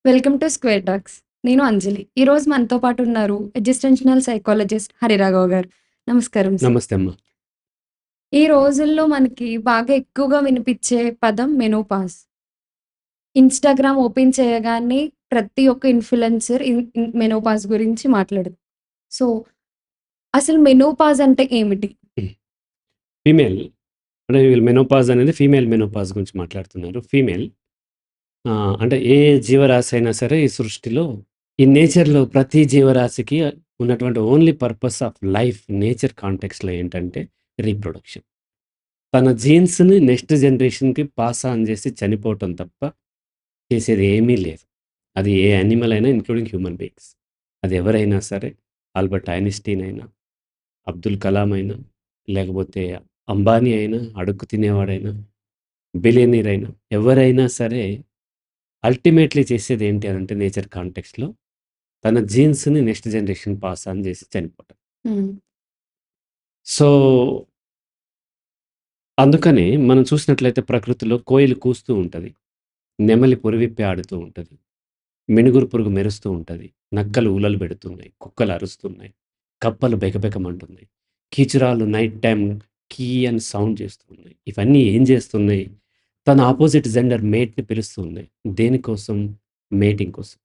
Welcome to square talks. నేను అంజలి. ఈరోజు మనతో పాటు ఉన్నారు ఎగ్జిస్టెన్షనల్ సైకాలజిస్ట్ హరిరాఘవ్ గారు. నమస్కారం సార్. నమస్తే అమ్మ. ఈ రోజుల్లో మనకి బాగా ఎక్కువగా వినిపించే పదం మెనోపాజ్. ఇన్‌స్టాగ్రామ్ ఓపెన్ చేయగానే ప్రతి ఒక్క ఇన్‌ఫ్లుయెన్సర్ మెనోపాజ్ గురించి సో, అసలు మెనోపాజ్ అంటే ఏమిటి? ఫీమేల్ అంటే వీళ్ళు మెనోపాజ్ అనేది ఫీమేల్ మెనోపాజ్ గురించి మాట్లాడుతున్నారు. ఫీమేల్ అంటే ఏ జీవరాశి అయినా సరే ఈ సృష్టిలో, ఈ నేచర్‌లో ప్రతి జీవరాశికి ఉన్నటువంటి only purpose of life nature కాంటెక్స్‌లో ఏంటంటే రీప్రొడక్షన్. తన జీన్స్‌ని నెక్స్ట్ జనరేషన్‌కి పాస్ ఆన్ చేసి చనిపోవటం తప్ప చేసేది ఏమీ లేదు. అది ఏ యానిమల్ అయినా ఇంక్లూడింగ్ హ్యూమన్ బీయింగ్స్. అది ఎవరైనా సరే, ఆల్బర్ట్ ఐన్‌స్టీన్ అయినా, అబ్దుల్ కలాం అయినా, లేకపోతే అంబానీ అయినా, అడుక్కు తినేవాడైనా, బిలియనీర్ అయినా, ఎవరైనా సరే అల్టిమేట్‌లీ చేసేది ఏంటి అనంటే నేచర్ కాంటెక్స్ట్‌లో తన జీన్స్‌ని నెక్స్ట్ జనరేషన్ పాస్ ఆన్ చేసి చనిపోవటం. హ్మ్. సో, అందుకనే మనం చూసినట్లయితే ప్రకృతిలో కోయిలు కూస్తూ ఉంటది. నెమలి పురివిప్పి ఆడుతూ ఉంటది. మిణుగురు పురుగు మెరుస్తూ ఉంటది. నక్కలు ఊలలు పెడుతున్నాయి. కుక్కలు అరుస్తున్నాయి. కప్పలు బెకబెకమంటున్నాయి. కీచురాళ్ళు నైట్ టైమ్ కీ అని సౌండ్ చేస్తూ ఉన్నాయి. ఇవన్నీ ఏం చేస్తున్నాయి? తన అపోజిట్ జెండర్ మేట్‌ని పిలుస్తూ ఉన్నాయి. దేనికోసం? మేటింగ్ కోసం.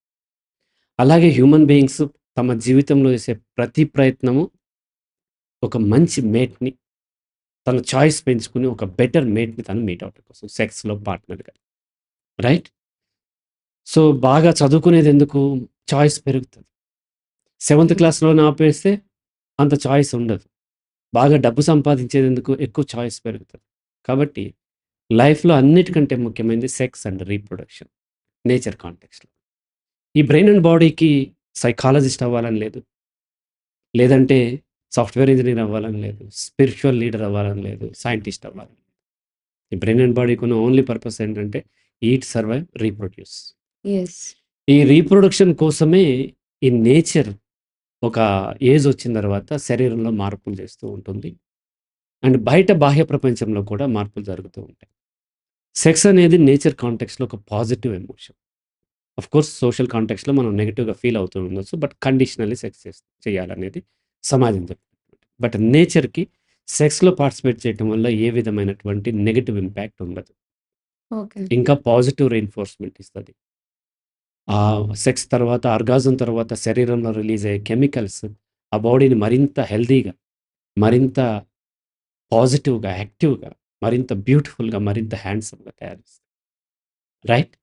అలాగే హ్యూమన్ బీయింగ్స్ తమ జీవితంలో చేసే ప్రతి ప్రయత్నము ఒక మంచి మేట్‌ని తన చాయిస్ పెంచుకొని ఒక బెటర్ మేట్‌ని తను మీట్ అవ్వటం కోసం సెక్స్‌లో పార్ట్నర్‌గా. రైట్? సో, బాగా చదువుకునేదెందుకు? చాయిస్ పెరుగుతది. సెవెంత్ హ్మ్. క్లాస్‌లోనే ఆపేస్తే అంత చాయిస్ ఉండదు. బాగా డబ్బు సంపాదించేదెందుకు? ఎక్కువ చాయిస్ పెరుగుతది. కాబట్టి లైఫ్‌లో అన్నిటికంటే ముఖ్యమైనది సెక్స్ అండ్ రీప్రొడక్షన్. నేచర్ కాంటెక్స్ట్‌లో. ఈ బ్రెయిన్ అండ్ బాడీకి సైకాలజిస్ట్ అవ్వాలని లేదు. లేదంటే సాఫ్ట్‌వేర్ ఇంజినీర్ అవ్వాలని లేదు. స్పిరిచ్యువల్ లీడర్ అవ్వాలని లేదు. సైంటిస్ట్ అవ్వాలని. ఈ బ్రెయిన్ అండ్ బాడీకున్న ఓన్లీ పర్పస్ ఏంటంటే ఈట్, సర్వైవ్, రీప్రొడ్యూస్. యెస్. ఈ రీప్రొడక్షన్ కోసమే ఈ నేచర్ ఒక ఏజ్ వచ్చిన తర్వాత శరీరంలో మార్పులు చేస్తూ ఉంటుంది. అండ్ బయట బాహ్య ప్రపంచంలో కూడా మార్పులు జరుగుతూ ఉంటాయి. సెక్స్ అనేది నేచర్ కాంటెక్స్‌లో ఒక పాజిటివ్ ఎమోషన్. ఆఫ్‌కోర్స్ సోషల్ కాంటెక్స్‌లో మనం నెగెటివ్‌గా ఫీల్ అవుతూ ఉండొచ్చు. బట్ కండిషనల్లీ సెక్స్ చేయాలనేది సమాజం చెప్తుంది. బట్ నేచర్‌కి సెక్స్‌లో పార్టిసిపేట్ చేయటం వల్ల ఏ విధమైనటువంటి నెగెటివ్ ఇంపాక్ట్ ఉండదు. ఓకే. ఇంకా పాజిటివ్ రియిన్ఫోర్స్‌మెంట్ ఇస్తది. సెక్స్ తర్వాత ఆర్గాజం తర్వాత శరీరంలో రిలీజ్ అయ్యే కెమికల్స్ ఆ బాడీని మరింత హెల్తీగా, మరింత పాజిటివ్‌గా, యాక్టివ్‌గా, మరింత బ్యూటిఫుల్‌గా, మరింత హ్యాండ్సమ్‌గా తయారు చేస్తది. రైట్?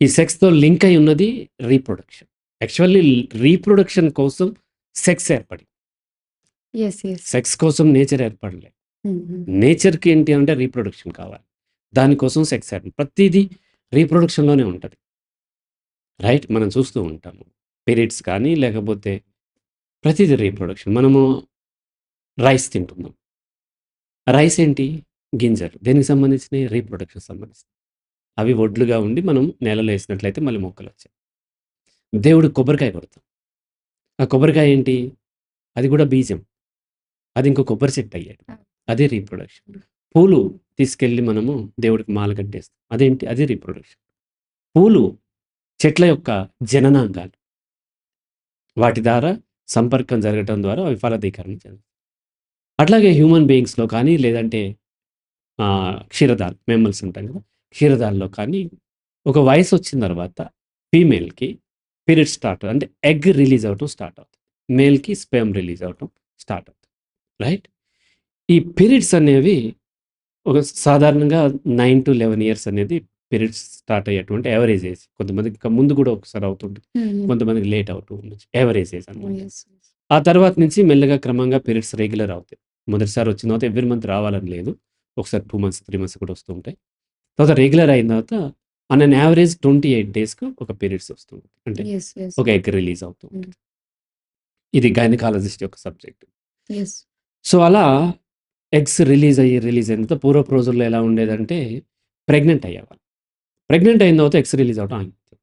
ఈ సెక్స్‌తో లింక్ అయి ఉన్నది రీప్రొడక్షన్. యాక్చువల్లీ రీప్రొడక్షన్ కోసం సెక్స్ ఏర్పడింది. యెస్. యెస్. సెక్స్ కోసం నేచర్ ఏర్పడలే. హ్మ్. హ్మ్. నేచర్‌కి ఏంటి అంటే రీప్రొడక్షన్ కావాలి. దానికోసం సెక్స్ ఏర్పడింది. ప్రతీదీ రీప్రొడక్షన్‌లోనే ఉంటది. రైట్? మనం చూస్తూ ఉంటాము. పీరియడ్స్ కానీ లేకపోతే ప్రతీదీ రీప్రొడక్షన్. మనము రైస్ తింటున్నాం. రైస్ ఏంటి? గింజలు. దేనికి సంబంధించినయి? రీప్రొడక్షన్‌కి సంబంధించినయి. అవి వడ్లుగా ఉండి మనం నేలలో ఏసినట్లయితే మళ్ళీ మొక్కలొచ్చాయి. దేవుడికి కొబ్బరికాయ కొడతాం. ఆ కొబ్బరికాయ ఏంటి? అది కూడా బీజం. అది ఇంకో కొబ్బరి చెట్టు అయ్యేది. అదే రీప్రొడక్షన్. పూలు తీసుకెళ్ళి మనము దేవుడికి మాల కట్టేస్తాం. అదేంటి? అది రీప్రొడక్షన్. పూలు చెట్ల యొక్క జననాంగాలు. వాటి ద్వారా సంపర్కం జరగటం ద్వారా అవి ఫలదీకరణ చెందుతాయి. అట్లాగే హ్యూమన్ బీయింగ్స్‌లో కానీ లేదంటే క్షీరదాలు మెమ్మల్స్ ఉంటాయి కదా! క్షీరదాల్లో కానీ ఒక వయసొచ్చిన తర్వాత ఫీమేల్‌కి పీరియడ్ స్టార్ట్ అంటే ఎగ్ రిలీజ్ అవ్వటం స్టార్ట్ అవుతుంది. మేల్‌కి స్పెర్మ్ రిలీజ్ అవ్వటం స్టార్ట్ అవుతుంది. రైట్? ఈ పీరియడ్స్ అనేవి ఒక సాధారణంగా 9-11 ఇయర్స్ అనేది పీరియడ్స్ స్టార్ట్ అయ్యేటువంటి యావరేజ్ ఏజ్. కొంతమందికి ఇంకా ముందు కూడా ఒకసారి అవుతుంటుంది. హ్మ్. కొంతమందికి లేట్ అవుతూ ఉండొచ్చు. యావరేజ్ ఏజ్ అన్నమాట. యెస్. యెస్. ఆ తర్వాత నుంచి మెల్లగా క్రమంగా పీరియడ్స్ రెగ్యులర్ అవుతాయి. మొదటిసారి వచ్చిన తర్వాత ఎవ్రీ మంత్ రావాలని లేదు. ఒకసారి 2 మంత్స్, 3 మంత్స్ కూడా వస్తూ ఉంటాయి. తర్వాత రెగ్యులర్ అయిన తర్వాత ఆన్ అన్ యావరేజ్ 28 డేస్‌కి ఒక పీరియడ్స్ వస్తుంది. అంటే యెస్. యెస్. ఒక ఎగ్ రిలీజ్ అవుతూ హ్మ్. ఉంటుంది. ఇది గైనకాలజిస్ట్ యొక్క సబ్జెక్ట్. యెస్. సో, అలా ఎగ్స్ రిలీజ్ అయిన తర్వాత పూర్వపు రోజుల్లో ఎలా ఉండేదంటే ప్రెగ్నెంట్ అయ్యేవాళ్ళు. ప్రెగ్నెంట్ అయిన తర్వాత ఎగ్స్ రిలీజ్ అవ్వడం ఆగిపోతుంది.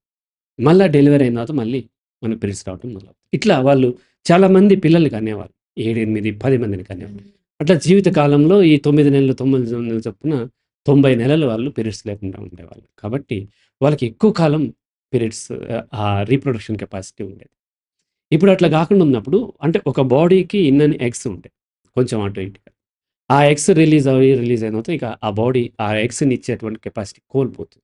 మళ్ళా డెలివరీ అయిన తర్వాత మళ్ళీ మన పీరియడ్స్ రావడం మొదలవుతాయి. ఇట్లా వాళ్ళు చాలామంది పిల్లల్ని కనేవాళ్ళు. 7, 8, 10 మందిని కనేవాళ్ళు. హ్మ్. అట్లా జీవిత కాలంలో ఈ 9 నెలలు, 9 నెలలు చొప్పున 90 నెలలు వాళ్ళు పీరియడ్స్ లేకుండా ఉండేవాళ్ళు. కాబట్టి వాళ్ళకి ఎక్కువ కాలం పీరియడ్స్ ఆ రీప్రొడక్షన్ కెపాసిటీ ఉండేది. ఇప్పుడు అట్లా గాకుండా ఉన్నప్పుడు అంటే ఒక బాడీకి ఇన్నన్ని ఎగ్స్ ఉంటాయి. కొంచెం అటు ఇటుగా. ఆ ఎగ్స్ రిలీజ్ అయిన తర్వాత ఇక ఆ బాడీ ఆ ఎగ్స్‌ని ఇచ్చేటువంటి కెపాసిటీ కోల్పోతుంది.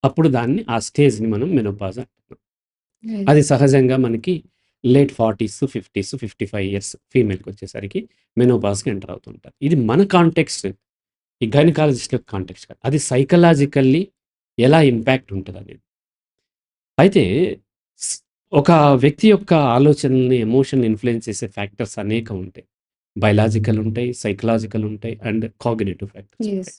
అప్పుడు దాన్ని ఆ స్టేజ్‌ని మనం మెనోపాజ్ అంటున్నాం. అది యెస్. సహజంగా మనకి లేట్ 40స్, 50స్, 55 ఇయర్స్ ఫీమేల్‌కొచ్చేసరికి మెనోపాజ్‌కి ఎంటర్ అవుతుంటారు. ఇది మన కాంటెక్స్ట్. ఈ గైనకాలజిస్ట్ యొక్క కాంటెక్స్ట్ కాదు. అది సైకలాజికల్లీ ఎలా ఇంపాక్ట్ ఉంటదనేది. అయితే స్ ఒక వ్యక్తి యొక్క ఆలోచనల్ని, ఎమోషన్‌ని ఇన్‌ఫ్లూయెన్స్ చేసే ఫ్యాక్టర్స్ అనేకం ఉంటాయి. బయలాజికల్ ఉంటాయి, సైకలాజికల్ ఉంటాయి అండ్ కాగ్నిటివ్ ఫ్యాక్టర్స్ ఉంటాయి. యెస్.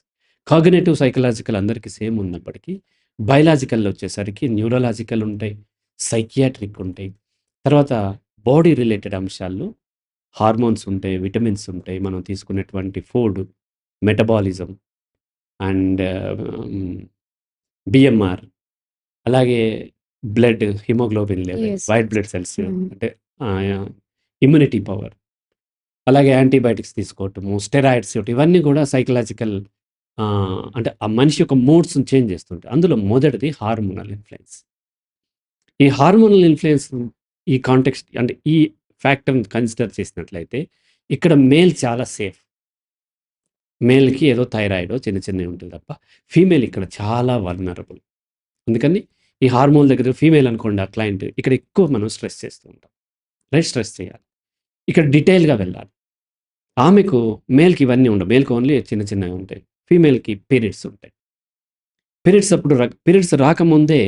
కాగ్నిటివ్, సైకలాజికల్ అందరికీ సేమ్ ఉన్నప్పటికీ బయలాజికల్‌లో వచ్చేసరికి న్యూరలాజికల్ ఉంటాయి, సైకియాట్రిక్ ఉంటాయి. తర్వాత బాడీ రిలేటెడ్ అంశాల్లో హార్మోన్స్ ఉంటాయి, విటమిన్స్ ఉంటాయి, మనం తీసుకునేటువంటి ఫుడ్, మెటబాలిజం అండ్ హ్మ్, బిఎంఆర్ అలాగే blood, haemoglobin level, yes. White yes. Blood cells హ్మ్. అంటే ఇమ్యూనిటీ పవర్, అలాగే యాంటీబయాటిక్స్ తీసుకోవటము, స్టెరాయిడ్స్ ఇవన్నీ కూడా సైకలాజికల్ అంటే ఆ మనిషి యొక్క మూడ్స్‌ని చేంజ్ చేస్తుంటాయి. అందులో మొదటిది హార్మోనల్ ఇన్‌ఫ్లుయెన్స్. ఈ హార్మోనల్ ఇన్‌ఫ్లుయెన్స్ ఈ కాంటెక్స్ట్ అంటే ఈ ఫ్యాక్టర్‌ని కన్సిడర్ చేసినట్లయితే ఇక్కడ మేల్ చాలా సేఫ్. మేల్‌కి ఏదో థైరాయిడో చిన్న చిన్నవి ఉంటుంది తప్ప, ఫీమేల్ ఇక్కడ చాలా వల్నరబుల్. అందుకని ఈ హార్మోన్ దగ్గర ఫీమేల్ అనుకోండి ఆ క్లయింట్ ఇక్కడ ఎక్కువ మనం స్ట్రెస్ చేస్తూ ఉంటాం. రైట్ స్ట్రెస్ చేయాలి. ఇక్కడ డీటెయిల్‌గా వెళ్ళాలి. ఆమెకు మేల్‌కి ఇవన్నీ ఉండవు. మేల్‌కి ఓన్లీ చిన్న చిన్నవి ఉంటాయి. ఫీమేల్‌కి పీరియడ్స్ ఉంటాయి. పీరియడ్స్ రాకముందే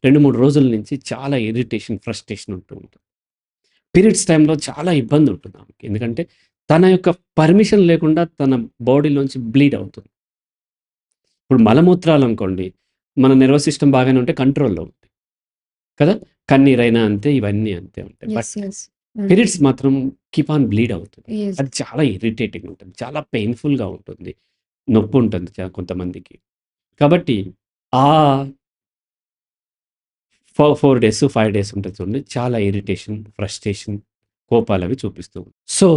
2, 3 రోజుల నుంచి చాలా ఇరిటేషన్, ఫ్రస్ట్రేషన్ ఉంటూ ఉంటుంది. పీరియడ్స్ టైమ్‌లో చాలా ఇబ్బంది ఉంటుంది ఆమెకి. ఎందుకంటే తన యొక్క పర్మిషన్ లేకుండా తన బాడీలోంచి బ్లీడ్ అవుతుంది. ఇప్పుడు మలమూత్రాలనుకోండి, మన నెర్వస్ సిస్టమ్ బాగానే ఉంటే కంట్రోల్‌లో ఉంది. కదా! కన్నీరైనా అంతే, ఇవన్నీ అంతే ఉంటాయి. But yes. యెస్. హ్మ్. పీరియడ్స్ మాత్రం కీప్ ఆన్ బ్లీడ్ అవుతుంది. యెస్. అది చాలా ఇరిటేటింగ్ ఉంటుంది. చాలా పెయిన్‌ఫుల్‌గా ఉంటుంది. నొప్పుంటుంది కొంతమందికి. కాబట్టి ఆ 4 డేస్, 5 డేస్ ఉంటది చూడండి. చాలా ఇరిటేషన్, ఫ్రస్ట్రేషన్, కోపాలవి చూపిస్తూ ఉంటాయి. సో,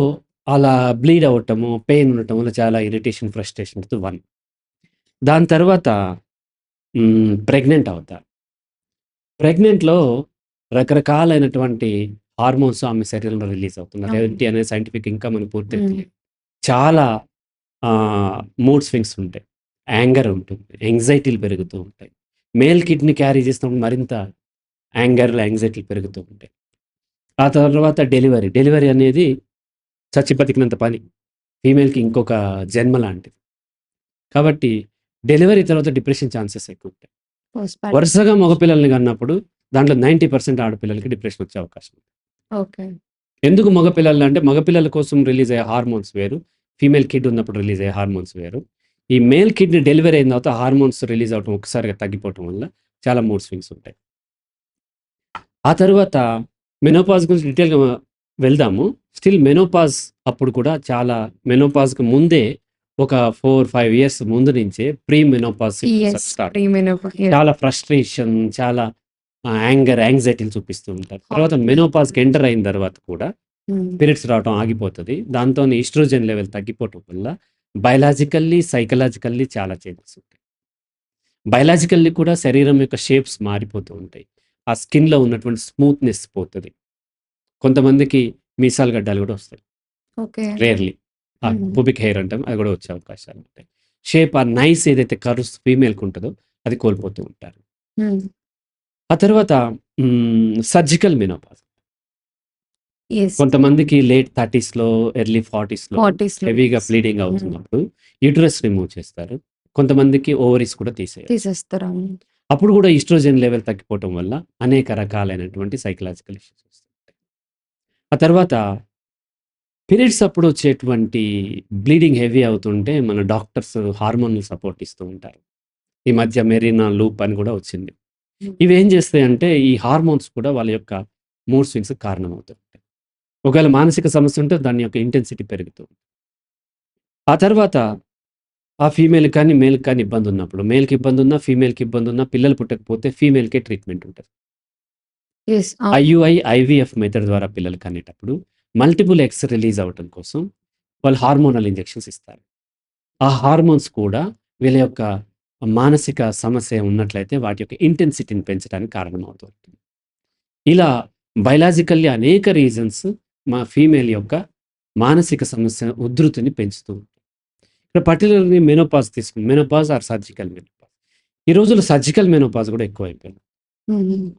అలా బ్లీడ్ అవ్వటము, పెయిన్ ఉండటం వల్ల చాలా ఇరిటేషన్, ఫ్రస్ట్రేషన్ 1. దాని తర్వాత ప్రెగ్నెంట్ అవుతారు. ప్రెగ్నెంట్‌లో రకరకాలైనటువంటి హార్మోన్స్ ఆమె శరీరంలో రిలీజ్ అవుతుంది. అవును. అదేంటి అనేది సైంటిఫిక్ ఇంకా మనకు పూర్తిగా హ్మ్. తెలియదు. చాలా మూడ్ స్వింగ్స్ ఉంటాయి. యాంగర్ ఉంటుంది. యాంగ్జైటీలు పెరుగుతూ ఉంటాయి. మేల్ కిడ్‌ని క్యారీ చేసినప్పుడు మరింత యాంగర్‌లు, యాంగ్జైటీలు పెరుగుతూ ఉంటాయి. ఆ తర్వాత డెలివరీ. డెలివరీ అనేది చచ్చి బతికినంత పని. ఫీమేల్‌కి ఇంకొక జన్మ లాంటిది. కాబట్టి డెలివరీ తర్వాత డిప్రెషన్ ఛాన్సెస్ ఎక్కువుంటాయి. పోస్ట్‌పార్టమ్ వరుసగా మగపిల్లల్ని కన్నప్పుడు దాంట్లో 90% ఆడపిల్లలకి డిప్రెషన్ వచ్చే అవకాశం ఉంది. ఓకే. ఎందుకు మగపిల్లలు అంటే మగపిల్లల కోసం రిలీజ్ అయ్యే హార్మోన్స్ వేరు. ఫీమేల్ కిడ్ ఉన్నప్పుడు రిలీజ్ అయ్యే హార్మోన్స్ వేరు. ఈ మేల్ కిడ్‌ని డెలివరీ అయిన తర్వాత హార్మోన్స్ రిలీజ్ అవ్వటం ఒక్కసారిగా తగ్గిపోవటం వల్ల చాలా మూడ్ స్వింగ్స్ ఉంటాయి. ఆ తరువాత మెనోపాజ్ గురించి డీటెయిల్‌గా వెళ్దాము. స్టిల్ మెనోపాజ్ అప్పుడు కూడా చాలా మెనోపాజ్‌కి ముందే ఒక 4, 5 ఇయర్స్ ముందు నుంచే pre menopause yes. Start. Premenopause yes. చాలా ఫ్రస్ట్రేషన్, చాలా యాంగర్, యాంగ్జైటీలు చూపిస్తూ ఉంటారు. తర్వాత అవును. మెనోపాజ్‌కి ఎంటర్ అయిన తర్వాత కూడా హ్మ్. పీరియడ్స్ రావటం ఆగిపోతది. దాంతోని ఈస్ట్రోజన్ లెవెల్ తగ్గిపోవటం వల్ల బయలాజికల్లీ, సైకలాజికల్లీ చాలా చేంజెస్ ఉంటాయి. బయలాజికల్లీ కూడా శరీరం యొక్క షేప్స్ మారిపోతూ ఉంటాయి. ఆ స్కిన్‌లో ఉన్నటువంటి స్మూత్‌నెస్ పోతది. కొంతమందికి మీసాలు గడ్డాలు గూడా వస్తాయి. ఓకే. రేర్‌లీ. ఆ హ్మ్. పుబిక్ హెయిర్ అంటాం. అది గూడా వచ్చే అవకాశాలుంటాయి. షేప్ ఆ నైస్ ఏదైతే కర్వ్స్ ఫీమేల్‌కి ఉంటదో అది కోల్పోతూ ఉంటారు. హ్మ్. ఆ తర్వాత సర్జికల్ మెనోపాజ్. యెస్. కొంతమందికి లేట్ 30స్‌లో, ఎర్లీ 40స్‌లో 40స్‌లో హెవీగా యెస్. బ్లీడింగ్ హ్మ్. అవుతున్నప్పుడు యూటరస్ రిమూవ్ చేస్తారు. కొంతమందికి ఓవరీస్ కూడా తీసేయాలి. తీసేస్తారు. అవును. అప్పుడు కూడా ఈస్ట్రోజన్ లెవెల్ తగ్గిపోవటం వల్ల అనేక రకాలైనటువంటి సైకలాజికల్ ఇష్యూస్ వస్తుంటాయి. ఆ తర్వాత పీరియడ్స్ అప్పుడు వచ్చేటువంటి బ్లీడింగ్ హెవీ అవుతుంటే మన డాక్టర్స్ హార్మోనల్ సపోర్ట్ ఇస్తూ ఉంటారు. ఈ మధ్య మెరీనా లూప్ అని కూడా వచ్చింది. హ్మ్. ఇవేం చేస్తాయంటే ఈ హార్మోన్స్ కూడా వాళ్ళ యొక్క మూడ్ స్వింగ్స్‌కి కారణమవుతాయి. ఒకవేళ మానసిక సమస్య ఉంటే దాని యొక్క ఇంటెన్సిటీ పెరుగుతుంది. ఆ తర్వాత ఆ ఫీమేల్‌కి కానీ, మేల్‌కి కానీ ఇబ్బందున్నప్పుడు, మేల్‌కి ఇబ్బందున్నా, ఫీమేల్‌కి ఇబ్బందున్నా పిల్లలు పుట్టకపోతే ఫీమేల్‌కే ట్రీట్మెంట్ ఉంటది. యెస్. అవును. ఐయుఐ, ఐవీఎఫ్ మెథడ్ ద్వారా పిల్లలు కనేటప్పుడు మల్టిపుల్ ఎగ్స్ రిలీజ్ అవ్వటం కోసం వాళ్ళు హార్మోనల్ ఇంజెక్షన్స్ ఇస్తారు. ఆ హార్మోన్స్ కూడా వీళ్ళ యొక్క మానసిక సమస్య ఉన్నట్లయితే వాటి యొక్క ఇంటెన్సిటీని పెంచడానికి కారణమవుతూ ఉంటుంది. ఇలా బయలాజికల్లీ అనేక రీజన్స్ మా ఫీమేల్ యొక్క మానసిక సమస్య ఉధృతిని పెంచుతూ ఉంటాయి. ఇక్కడ పర్టికులర్‌లీ మెనోపాజ్ తీసుకుంది. Menopause are surgical menopause. ఈ రోజుల్లో సర్జికల్ మెనోపాజ్ కూడా ఎక్కువైపోయింది.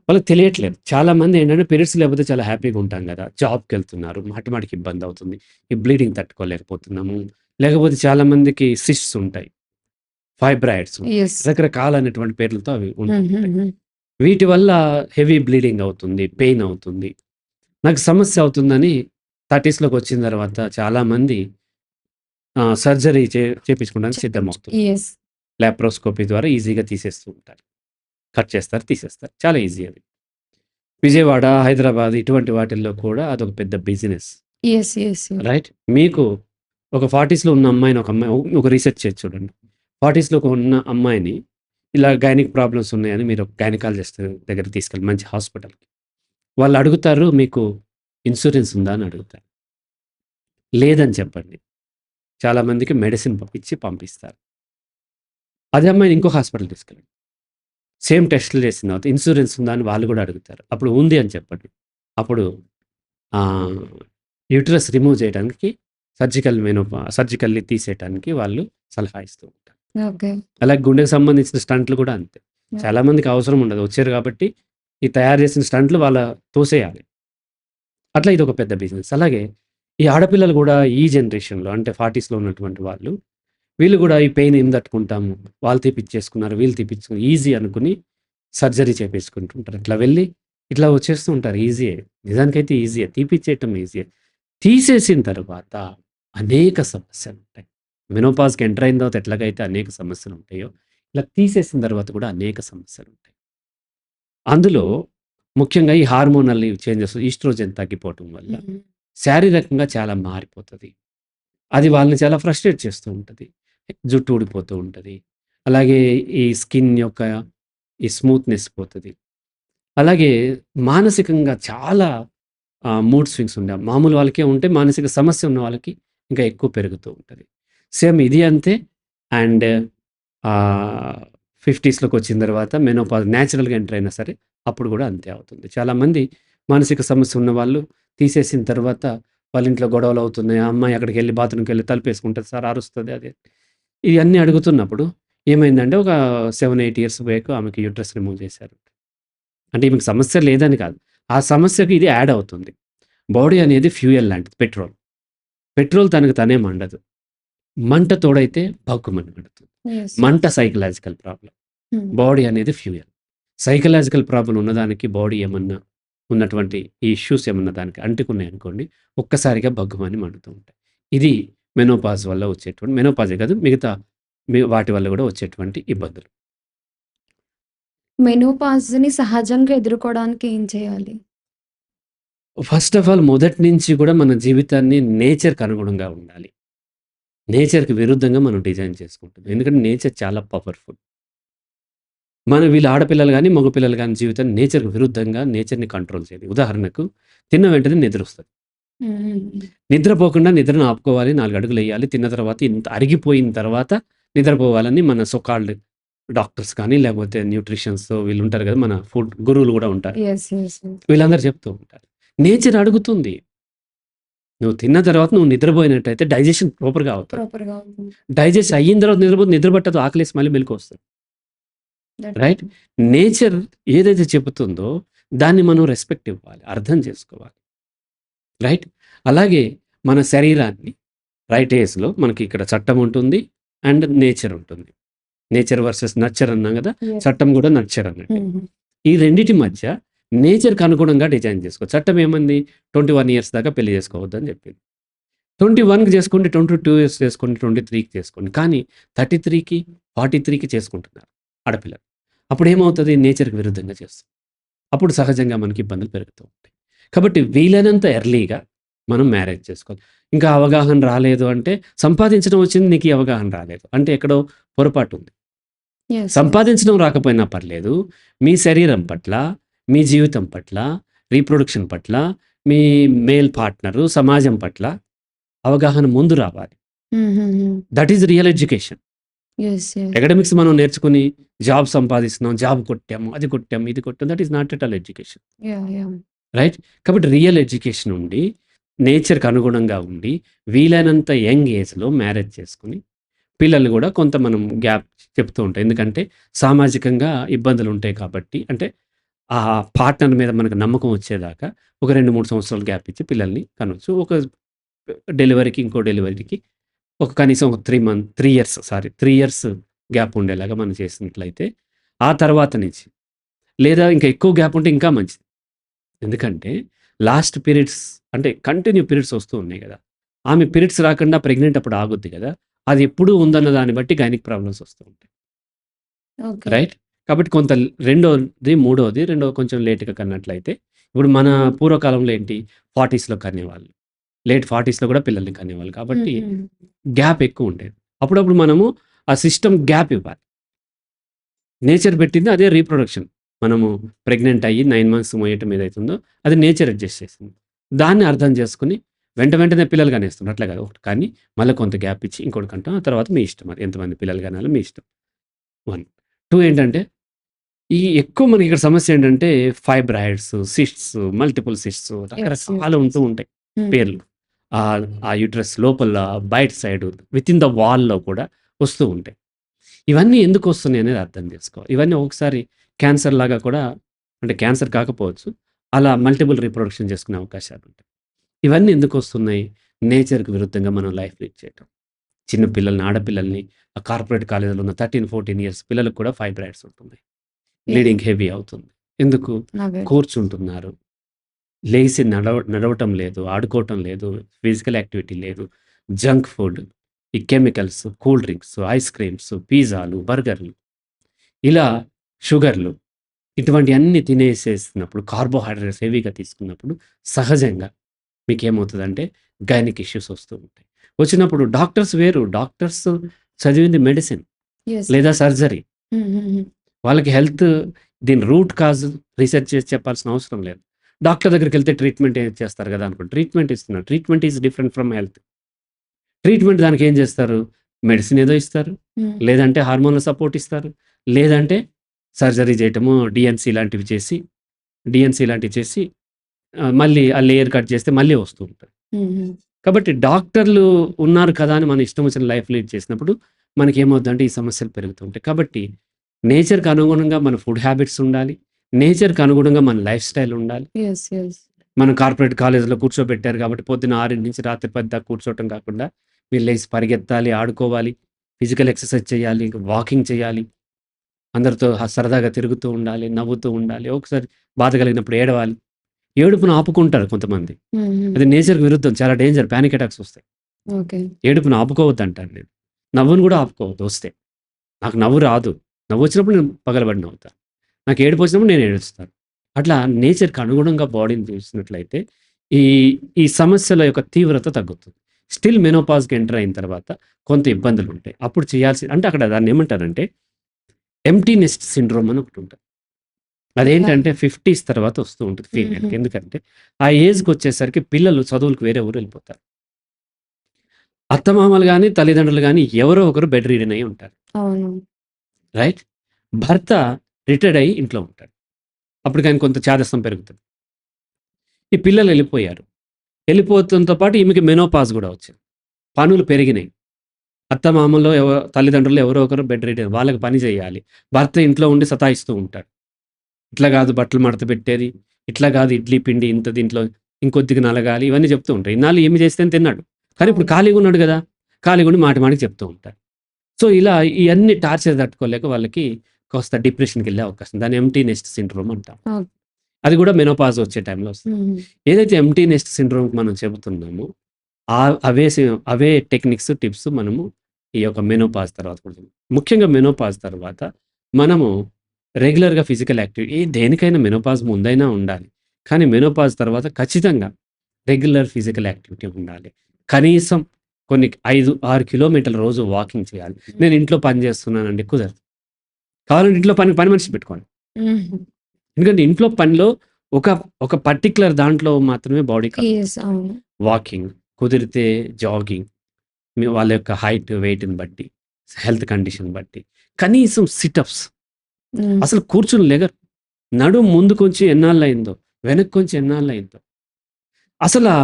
వాళ్ళకి తెలియట్లేదు. చాలామంది ఏంటంటే పీరియడ్స్ లేకపోతే చాలా హ్యాపీగా ఉంటాం కదా! జాబ్‌కెళ్తున్నారు. మాటిమాటికి ఇబ్బంది అవుతుంది. ఈ బ్లీడింగ్ తట్టుకోలేకపోతున్నాము. లేకపోతే చాలామందికి సిస్ట్స్ ఉంటాయి. Fibroids yes. రకరకాలైనటువంటి పేర్లతో అవి ఉంటూ ఉంటాయి. హుహుహు. వీటి వల్ల హెవీ బ్లీడింగ్ అవుతుంది. పెయిన్ అవుతుంది. నాకు సమస్య అవుతుందని 30స్‌లోకి వచ్చిన తర్వాత చాలామంది సర్జరీ చేపించుకోవడానికి సిద్ధమవుతున్నారు. యెస్. లాప్రోస్కోపీ ద్వారా ఈజీగా తీసేస్తూ ఉంటారు. కట్ చేస్తారు, తీసేస్తారు. చాలా ఈజీ అది. విజయవాడ, హైదరాబాద్ ఇటువంటి వాటిల్లో కూడా అదొక పెద్ద బిజినెస్. యెస్. యెస్. రైట్? మీకు ఒక 40స్‌లో ఉన్న అమ్మాయిని ఒక రీసెర్చ్ చేసి చూడండి. 40స్‌లో ఉన్న అమ్మాయిని ఇలా గైనిక్ ప్రాబ్లమ్స్ ఉన్నాయని మీరు ఒక గైనకాలజిస్ట్ దగ్గరికి తీసుకెళ్ళి మంచి హాస్పిటల్‌కి. వాళ్ళు అడుగుతారు, మీకు ఇన్సూరెన్స్ ఉందా అని అడుగుతారు. లేదని చెప్పండి. చాలామందికి మెడిసిన్ ఇచ్చి పంపిస్తారు. అదే అమ్మాయిని ఇంకో హాస్పిటల్ తీసుకెళ్ళండి. సేమ్ టెస్టులు చేసిన తర్వాత ఇన్సూరెన్స్ ఉందా అని వాళ్ళు కూడా అడుగుతారు. అప్పుడు ఉంది అని చెప్పండి. అప్పుడు యూటరస్ రిమూవ్ చేయడానికి సర్జికల్లీ తీసేయడానికి వాళ్ళు సలహా ఇస్తూ ఉంటారు. ఓకే. అలాగే గుండెకి సంబంధించిన స్టంట్లు కూడా అంతే. యాహ్! చాలామందికి అవసరం ఉండదు. వచ్చారు కాబట్టి ఈ తయారు చేసిన స్టంట్లు వాళ్ళ తోసేయాలి. అట్లా ఇదొక పెద్ద బిజినెస్. అలాగే ఈ ఆడపిల్లలు కూడా ఈ జనరేషన్‌లో అంటే 40స్‌లో ఉన్నటువంటి వాళ్ళు, వీళ్ళు కూడా ఈ పెయిన్ ఏం తట్టుకుంటాము, వాళ్ళు తీపిచ్చేసుకున్నారు, వీళ్ళు తీపిచ్చుకున్నారు, ఈజీ అనుకుని సర్జరీ చేపించుకుంటుంటారు. ఇట్లా వెళ్ళి ఇట్లా వచ్చేస్తూ ఉంటారు. ఈజీయే. నిజానికైతే ఈజీయే. తీపిచ్చేయటం ఈజీయే. తీసేసిన తర్వాత అనేక సమస్యలుంటాయి. మెనోపాజ్‌కి ఎంటర్ అయిన తర్వాత ఎట్లాగైతే అనేక సమస్యలుంటాయో, ఇలా తీసేసిన తర్వాత కూడా అనేక సమస్యలుంటాయి. అందులో ముఖ్యంగా ఈ హార్మోనల్ చేంజెస్, ఈస్ట్రోజన్ తగ్గిపోవటం వల్ల హ్మ్. శారీరకంగా చాలా మారిపోతది. అది వాళ్ళని చాలా ఫ్రస్ట్రేట్ చేస్తూ ఉంటది. జుట్టు ఊడిపోతూ ఉంటది. అలాగే ఈ స్కిన్ యొక్క ఈ స్మూత్‌నెస్ పోతది. అలాగే మానసికంగా చాలా మూడ్ స్వింగ్స్ ఉండే మామూలు వాళ్ళకే ఉంటే మానసిక సమస్య ఉన్న వాళ్ళకి ఇంకా ఎక్కువ పెరుగుతూ ఉంటది. సేమ్ ఇది అంతే. అండ్ 50స్‌లోకి వచ్చిన తర్వాత మెనోపాజ్ న్యాచురల్‌గా ఎంటర్ అయినా సరే అప్పుడు కూడా అంతే అవుతుంది. చాలామంది మానసిక సమస్య ఉన్నవాళ్ళు తీసేసిన తర్వాత వాళ్ళ ఇంట్లో గొడవలు అవుతున్నాయి. ఆ అమ్మాయి అక్కడికెళ్ళి బాత్రూమ్‌కెళ్ళి తలుపేసుకుంటది. సార్ అరుస్తది అది. ఇయన్నీ అడుగుతున్నప్పుడు ఏమైందంటే ఒక 7, 8 ఇయర్స్ బ్యాక్ ఆమెకి యూట్రస్ రిమూవ్ చేశారు. అంటే ఈమెకి సమస్య లేదని కాదు. ఆ సమస్యకి ఇది యాడ్ అవుతుంది. బాడీ అనేది ఫ్యూయల్ లాంటిది పెట్రోల్. పెట్రోల్ తనకు తనే మండదు. మంట తోడైతే భగ్గుమని మండుతుంది. యెస్. మంట సైకలాజికల్ ప్రాబ్లమ్. హ్మ్. బాడీ అనేది ఫ్యూయల్. సైకలాజికల్ ప్రాబ్లమ్ ఉన్నదానికి బాడీ ఏమన్నా ఉన్నటువంటి ఈ ఇష్యూస్ ఏమన్నా దానికి అంటుకున్నాయనుకోండి, ఒక్కసారిగా భగ్గుమని మండుతూ ఉంటాయి. ఇది మెనోపాజ్ వల్ల వచ్చేటువంటి మెనోపాజే కాదు మిగతా వాటి వల్ల కూడా వచ్చేటువంటి ఇబ్బందులు. మెనోపాజ్‌ని సహజంగా ఎదుర్కోవడానికి ఏం చేయాలి? ఫస్ట్ ఆఫ్ ఆల్ మొదటి నుంచి కూడా మన జీవితాన్ని నేచర్‌కి అనుగుణంగా ఉండాలి. నేచర్‌కి విరుద్ధంగా మనం డిజైన్ చేసుకుంటాం. ఎందుకంటే నేచర్ చాలా పవర్‌ఫుల్. వీళ్ళ ఆడపిల్లలు గాని, మగపిల్లలు గాని జీవితాన్ని నేచర్‌కి విరుద్ధంగా నేచర్‌ని కంట్రోల్ చేయాలి. ఉదాహరణకు తిన్న వెంటనే నిద్రొస్తది. హ్మ్. హ్మ్. నిద్రపోకుండా నిద్రను ఆపుకోవాలి. 4 అడుగులెయ్యాలి. తిన్న తర్వాత ఇంత అరిగిపోయిన తర్వాత నిద్రపోవాలని మన సో కాల్డ్ డాక్టర్స్ కానీ, లేకపోతే న్యూట్రిషన్స్ వీళ్ళుంటారు కదా! మన ఫుడ్ గురువులు కూడా ఉంటారు. యెస్. యెస్. యెస్. వీళ్ళందరూ చెప్తూ ఉంటారు. నేచర్ అడుగుతుంది. నువ్వు తిన్న తర్వాత నువ్వు నిద్రపోయినట్టయితే డైజెషన్ ప్రాపర్‌గా అవుతది. ప్రాపర్‌గా అవుతుంది. డైజెస్ట్ అయిన తర్వాత నిద్ర పట్టదు. ఆకలేసి మళ్ళీ మెలుకువొస్తది. That right? నేచర్ ఏదైతే చెబుతుందో దాన్ని మనం రెస్పెక్ట్ ఇవ్వాలి. అర్థం చేసుకోవాలి. రైట్? అలాగే మన శరీరాన్ని రైట్ ఏజ్‌లో మనకి ఇక్కడ చట్టం ఉంటుంది. అండ్ నేచర్ ఉంటుంది. నేచర్ వర్సెస్ నర్చర్ అన్నాం కదా! యెస్. చట్టం కూడా నర్చర్ అన్నట్టే. హుహు. ఈ రెండిటి మధ్య నేచర్‌కి అనుగుణంగా డిజైన్ చేసుకో. చట్టం ఏమంది? 21 ఇయర్స్ దాకా పెళ్లి చేసుకోవద్దని చెప్పింది. 21కి చేసుకోండి, 22 ఇయర్స్ చేసుకోండి, 23కి చేసుకోండి. కానీ 33కి, 43కి చేసుకుంటున్నారు ఆడపిల్లలు. అప్పుడేమవుతది? నేచర్‌కి విరుద్ధంగా చేస్తాం. అప్పుడు సహజంగా మనకి ఇబ్బందులు పెరుగుతూ ఉంటాయి. కాబట్టి వీలైనంత ఎర్లీగా మనం మ్యారేజ్ చేసుకోవాలి. ఇంకా అవగాహన రాలేదు అంటే సంపాదించడం వచ్చింది నీకు ఈ అవగాహన రాలేదు. అంటే ఎక్కడో పొరపాటు ఉంది. యెస్. యెస్. సంపాదించడం రాకపోయినా పర్లేదు. మీ శరీరం పట్ల, మీ జీవితం పట్ల, రీప్రొడక్షన్ పట్ల, మీ మేల్ పార్ట్నరు, సమాజం పట్ల అవగాహన ముందు రావాలి. హుహుహు. That is real education. Yes. Yes. Academics మనం నేర్చుకొని జాబ్ సంపాదిస్తున్నాం, జాబ్ కొట్టాము, అది కొట్టాము, ఇది కొట్టాము. That is not at all education. Yeah! Right? కాబట్టి రియల్ ఎడ్యుకేషన్ ఉండి, నేచర్‌కి అనుగుణంగా ఉండి, వీలైనంత యంగ్ ఏజ్‌లో మ్యారేజ్ చేసుకొని, పిల్లల్ని గూడా కొంత మనం గ్యాప్ చెప్తూ ఉంటాం. ఎందుకంటే సామాజికంగా ఇబ్బందులుంటాయి కాబట్టి, అంటే ఆ పార్ట్నర్ మీద మనకు నమ్మకం వచ్చేదాకా ఒక 2, 3 సంవత్సరాలు గ్యాప్ ఇచ్చి పిల్లల్ని కనొచ్చు. ఒక డెలివరీకి, ఇంకో డెలివరీకి ఒక కనీసం ఒక 3 ఇయర్స్ 3 ఇయర్స్ గ్యాప్ ఉండేలాగా మనం చేసినట్లయితే, ఆ తర్వాత నుంచి లేదా ఇంకా ఎక్కువ గ్యాప్ ఉంటే ఇంకా మంచిది. ఎందుకంటే లాస్ట్ పీరియడ్స్ అంటే కంటిన్యూ పీరియడ్స్ వస్తూ ఉన్నాయి గదా! ఆమె పీరియడ్స్ రాకుండా ప్రెగ్నెంట్ అప్పుడు ఆగుద్ది గదా! అది ఎప్పుడు ఉందన్న దాన్ని బట్టి గైనిక్ ప్రాబ్లమ్స్ వస్తూ ఉంటాయి. ఓకే. రైట్? కాబట్టి కొంత రెండోది, మూడోది కొంచెం లేట్‌గా కన్నట్లయితే, ఇప్పుడు మన పూర్వకాలంలో ఏంటి 40స్‌లో కనేవాళ్ళు. లేట్ 40స్‌లో కూడా పిల్లల్ని కనేవాళ్ళు. కాబట్టి హుహు. గ్యాప్ ఎక్కువ ఉండేది. అప్పుడప్పుడు మనము ఆ సిస్టమ్ గ్యాప్ ఇవ్వాలి. నేచర్ పెట్టింది అదే రీప్రొడక్షన్. మనము ప్రెగ్నెంట్ అయ్యి 9 మంత్స్ మోయటం ఏదైతుందో అది నేచర్ అడ్జస్ట్ చేసింది. దాన్ని అర్థం చేసుకొని వెంటనే పిల్లలు కనేస్తున్నారు. అట్లా కాదు. ఒకటి కానీ మళ్ళీ కొంత గ్యాప్ ఇచ్చి ఇంకోటి కంటాం. ఆ తర్వాత మీ ఇష్టం అది. ఎంతమంది పిల్లలు కనాలో మీ ఇష్టం. 1. 2 ఏంటంటే ఈ ఎక్కువ మనకి ఇక్కడ సమస్య ఏంటంటే fibroids, cysts, multiple cysts yes. రకరకాలు ఉంటూ ఉంటాయి హ్మ్. పేర్లు. ఆ యూట్రస్ లోపల బయట సైడ్ వితిన్ ద వాల్‌లో కూడా వస్తూ ఉంటాయి. ఇవన్నీ ఎందుకొస్తున్నాయి అనేది అర్థం చేసుకోవాలి. ఇవన్నీ ఒకసారి క్యాన్సర్ లాగా కూడా అంటే క్యాన్సర్ కాకపోవచ్చు. అలా మల్టిపుల్ రీప్రొడక్షన్ చేసుకునే అవకాశాలుంటాయి. ఇవన్నీ ఎందుకొస్తున్నాయి? నేచర్‌కి విరుద్ధంగా మనం లైఫ్ లీడ్ చేయటం. చిన్న పిల్లల్ని, ఆడపిల్లల్ని ఆ కార్పొరేట్ కాలేజీలో ఉన్న 13, 14 ఇయర్స్ పిల్లలకు కూడా ఫైబ్రాయిడ్స్ ఉంటున్నాయి. యాహ్! బ్లీడింగ్ హెవీ అవుతుంది. ఎందుకు? నవేర్. కూర్చుంటున్నారు. లేసి నడవటం లేదు, ఆడుకోవటం లేదు, ఫిజికల్ యాక్టివిటీ లేదు. జంక్ ఫుడ్, ఈ chemicals, cool drinks, ice creams, పిజ్జాలు, బర్గర్‌లు ఇలా షుగర్‌లు ఇటువంటియన్నీ తినేసేసినప్పుడు కార్బోహైడ్రేట్స్ హెవీగా తీసుకున్నప్పుడు సహజంగా మీకేమవుతదంటే గైనిక్ ఇష్యూస్ వస్తూ ఉంటాయి. వచ్చినప్పుడు డాక్టర్స్ వేరు. డాక్టర్స్ చదివింది మెడిసిన్ యెస్. లేదా సర్జరీ. హుహుహు. వాళ్ళకి దీని రూట్ కాజ్ రిసర్చ్ చేసి చెప్పాల్సిన అవసరం లేదు. డాక్టర్ దగ్గరికెళ్తే ట్రీట్మెంట్ చేస్తారు గదా! అనుకోండి. ట్రీట్మెంట్ ఇస్తున్నారు. Treatment is different from health. Treatment దానికేం జేస్తారు? మెడిసిన్ ఏదో ఇస్తారు. హ్మ్. లేదంటే హార్మోనల్ సపోర్ట్ ఇస్తారు. లేదంటే సర్జరీ జేయటము, డీఎన్‌సీ లాంటివి చేసి మళ్ళీ ఆ లేయర్ కట్ చేస్తే మళ్ళీ వస్తూ ఉంటది. హుహు. కాబట్టి డాక్టర్లు ఉన్నారు కదా! అని మన ఇష్టం వచ్చిన లైఫ్ లీడ్ చేసినప్పుడు మనకేమవుద్దంటే ఈ సమస్యలు పెరుగుతుంటాయి. కాబట్టి నేచర్‌కి అనుగుణంగా మన ఫుడ్ హ్యాబిట్స్ ఉండాలి. నేచర్‌కి అనుగుణంగా మన లైఫ్ స్టైల్ ఉండాలి. యెస్. యెస్. మనం కార్పొరేట్ కాలేజ్‌లో కూర్చోబెట్టారు కాబట్టి పొద్దున్న 6 నుంచి రాత్రి 10 దాకా కూర్చోవటం కాకుండా మీరు లేసి పరిగెత్తాలి, ఆడుకోవాలి, ఫిజికల్ ఎక్సర్సైజ్ చేయాలి, వాకింగ్ చేయాలి. అందరితో సరదాగా తిరుగుతూ ఉండాలి, నవ్వుతూ ఉండాలి. ఒకసారి బాధ కలిగినప్పుడు ఏడవాలి. ఏడుపును ఆపుకుంటారు కొంతమంది. హుహు. అది నేచర్‌కి విరుద్ధం. చాలా డేంజర్ పానిక్ అటాక్స్ వస్తాయి. ఓకే. ఏడుపుని ఆపుకోవద్దంటాను నేను. నవ్వును గూడా ఆపుకోవద్దు వస్తే. నాకు నవ్వు రాదు. నవ్వొచ్చినప్పుడు నేను పగలబడి నవ్వుతా. నాకు ఏడుపొచ్చినప్పుడు నేను ఏడుస్తాను. అట్లా నేచర్‌కి అనుగుణంగా బాడీని చూసినట్లయితే ఈ, ఈ సమస్యల యొక్క తీవ్రత తగ్గుతుంది. స్టిల్ మెనోపాజ్‌కి ఎంటర్ అయిన తర్వాత కొంత ఇబ్బందులుంటాయి. అప్పుడు అంటే అక్కడ దాన్నేమంటారంటే ఎంప్టీ నెస్ట్ సిండ్రోమ్ అని ఒకటుంటది. యాహ్! అదేంటంటే 50స్ తర్వాత వస్తూ ఉంటది హుహు. ఫీమేల్‌కి. ఎందుకంటే ఆ ఏజ్‌కొచ్చేసరికి పిల్లలు చదువులకు వేరే ఊరెళ్ళిపోతారు. అత్తమామలు గాని, తల్లిదండ్రులు గాని ఎవరో ఒకరు బెడ్ రిడెన్ అయ్యి ఉంటారు. అవును. రైట్? భర్త రిటైర్డ్ అయ్యి ఇంట్లో ఉంటాడు. అప్పటికి ఆయనకు కొంత చాదస్తం పెరుగుతది. ఈ పిల్లలు ఎళ్ళిపోయారు. ఎళ్ళిపోవడంతో పాటు ఈమెకి మెనోపాజ్ గూడా వచ్చింది. పనులు పెరిగినాయి. అత్తమామల్లో తల్లిదండ్రులు ఎవరో ఒకరు బెడ్ రిడెన్ వాళ్ళకి పని చేయాలి. భర్త ఇంట్లో ఉండి సతాయిస్తూ ఉంటాడు. ఇట్లా గాదు బట్టలు మడత పెట్టేది. ఇట్లా గాదు ఇడ్లీ పిండి ఇంత దీంట్లో ఇంకొద్దిగా నలగాలి. ఇవన్నీ చెప్తూ ఉంటారు. ఇన్నాళ్ళు ఈమె చేస్తేనే తిన్నాడు. కానీ ఇప్పుడు అవును. ఖాళీగా ఉన్నాడు గదా! ఖాళీగా ఉండి మాటి మాటికి చెప్తూ ఉంటారు. సో, ఇలా ఇయన్నీ టార్చర్ తట్టుకోలేక వాళ్ళకి కాస్త డిప్రెషన్‌కెళ్ళే అవకాశం. దాన్ని ఎంప్టీ నెస్ట్ సిండ్రోమ్ అంటాం. ఓకే. అది గూడా మెనోపాజ్ వచ్చే టైంలో వస్తది. హుహు. ఏదైతే ఎంప్టీ నెస్ట్ సిండ్రోమ్‌కి మనం చెబుతున్నామో అవే టెక్నిక్స్, టిప్స్ మనము ఈ యొక్క మెనోపాజ్ తర్వాత కూడా ముఖ్యంగా మెనోపాజ్ తర్వాత మనము రెగ్యులర్‌గా ఫిజికల్ యాక్టివిటీ దేనికైనా మెనోపాజ్ ముందైనా ఉండాలి. కానీ మెనోపాజ్ తర్వాత ఖచ్చితంగా రెగ్యులర్ ఫిజికల్ యాక్టివిటీ ఉండాలి. కనీసం కొన్ని 5, 6 కిలోమీటర్లు రోజు వాకింగ్ చేయాలి. నేను ఇంట్లో పని చేస్తున్నానండి కుదరదు. కావాలంటే ఇంట్లో పని మనిషిని పెట్టుకోండి. హుహు. ఎందుకంటే ఇంట్లో పనిలో ఒక, ఒక పర్టిక్యులర్ దాంట్లో మాత్రమే బాడీ యెస్. అవును. వాకింగ్, కుదిరితే జాగింగ్, వాళ్ళ యొక్క హైట్, వెయిట్‌ని బట్టి. హెల్త్ కండిషన్ బట్టి. కనీసం సిటప్స్ హ్మ్. అసలు కూర్చొని లెగరు. నడుము ముందుకొంచి ఎన్నాళ్ళయిందో, వెనక్కొంచి ఎన్నాళ్ళయిందో. అసలా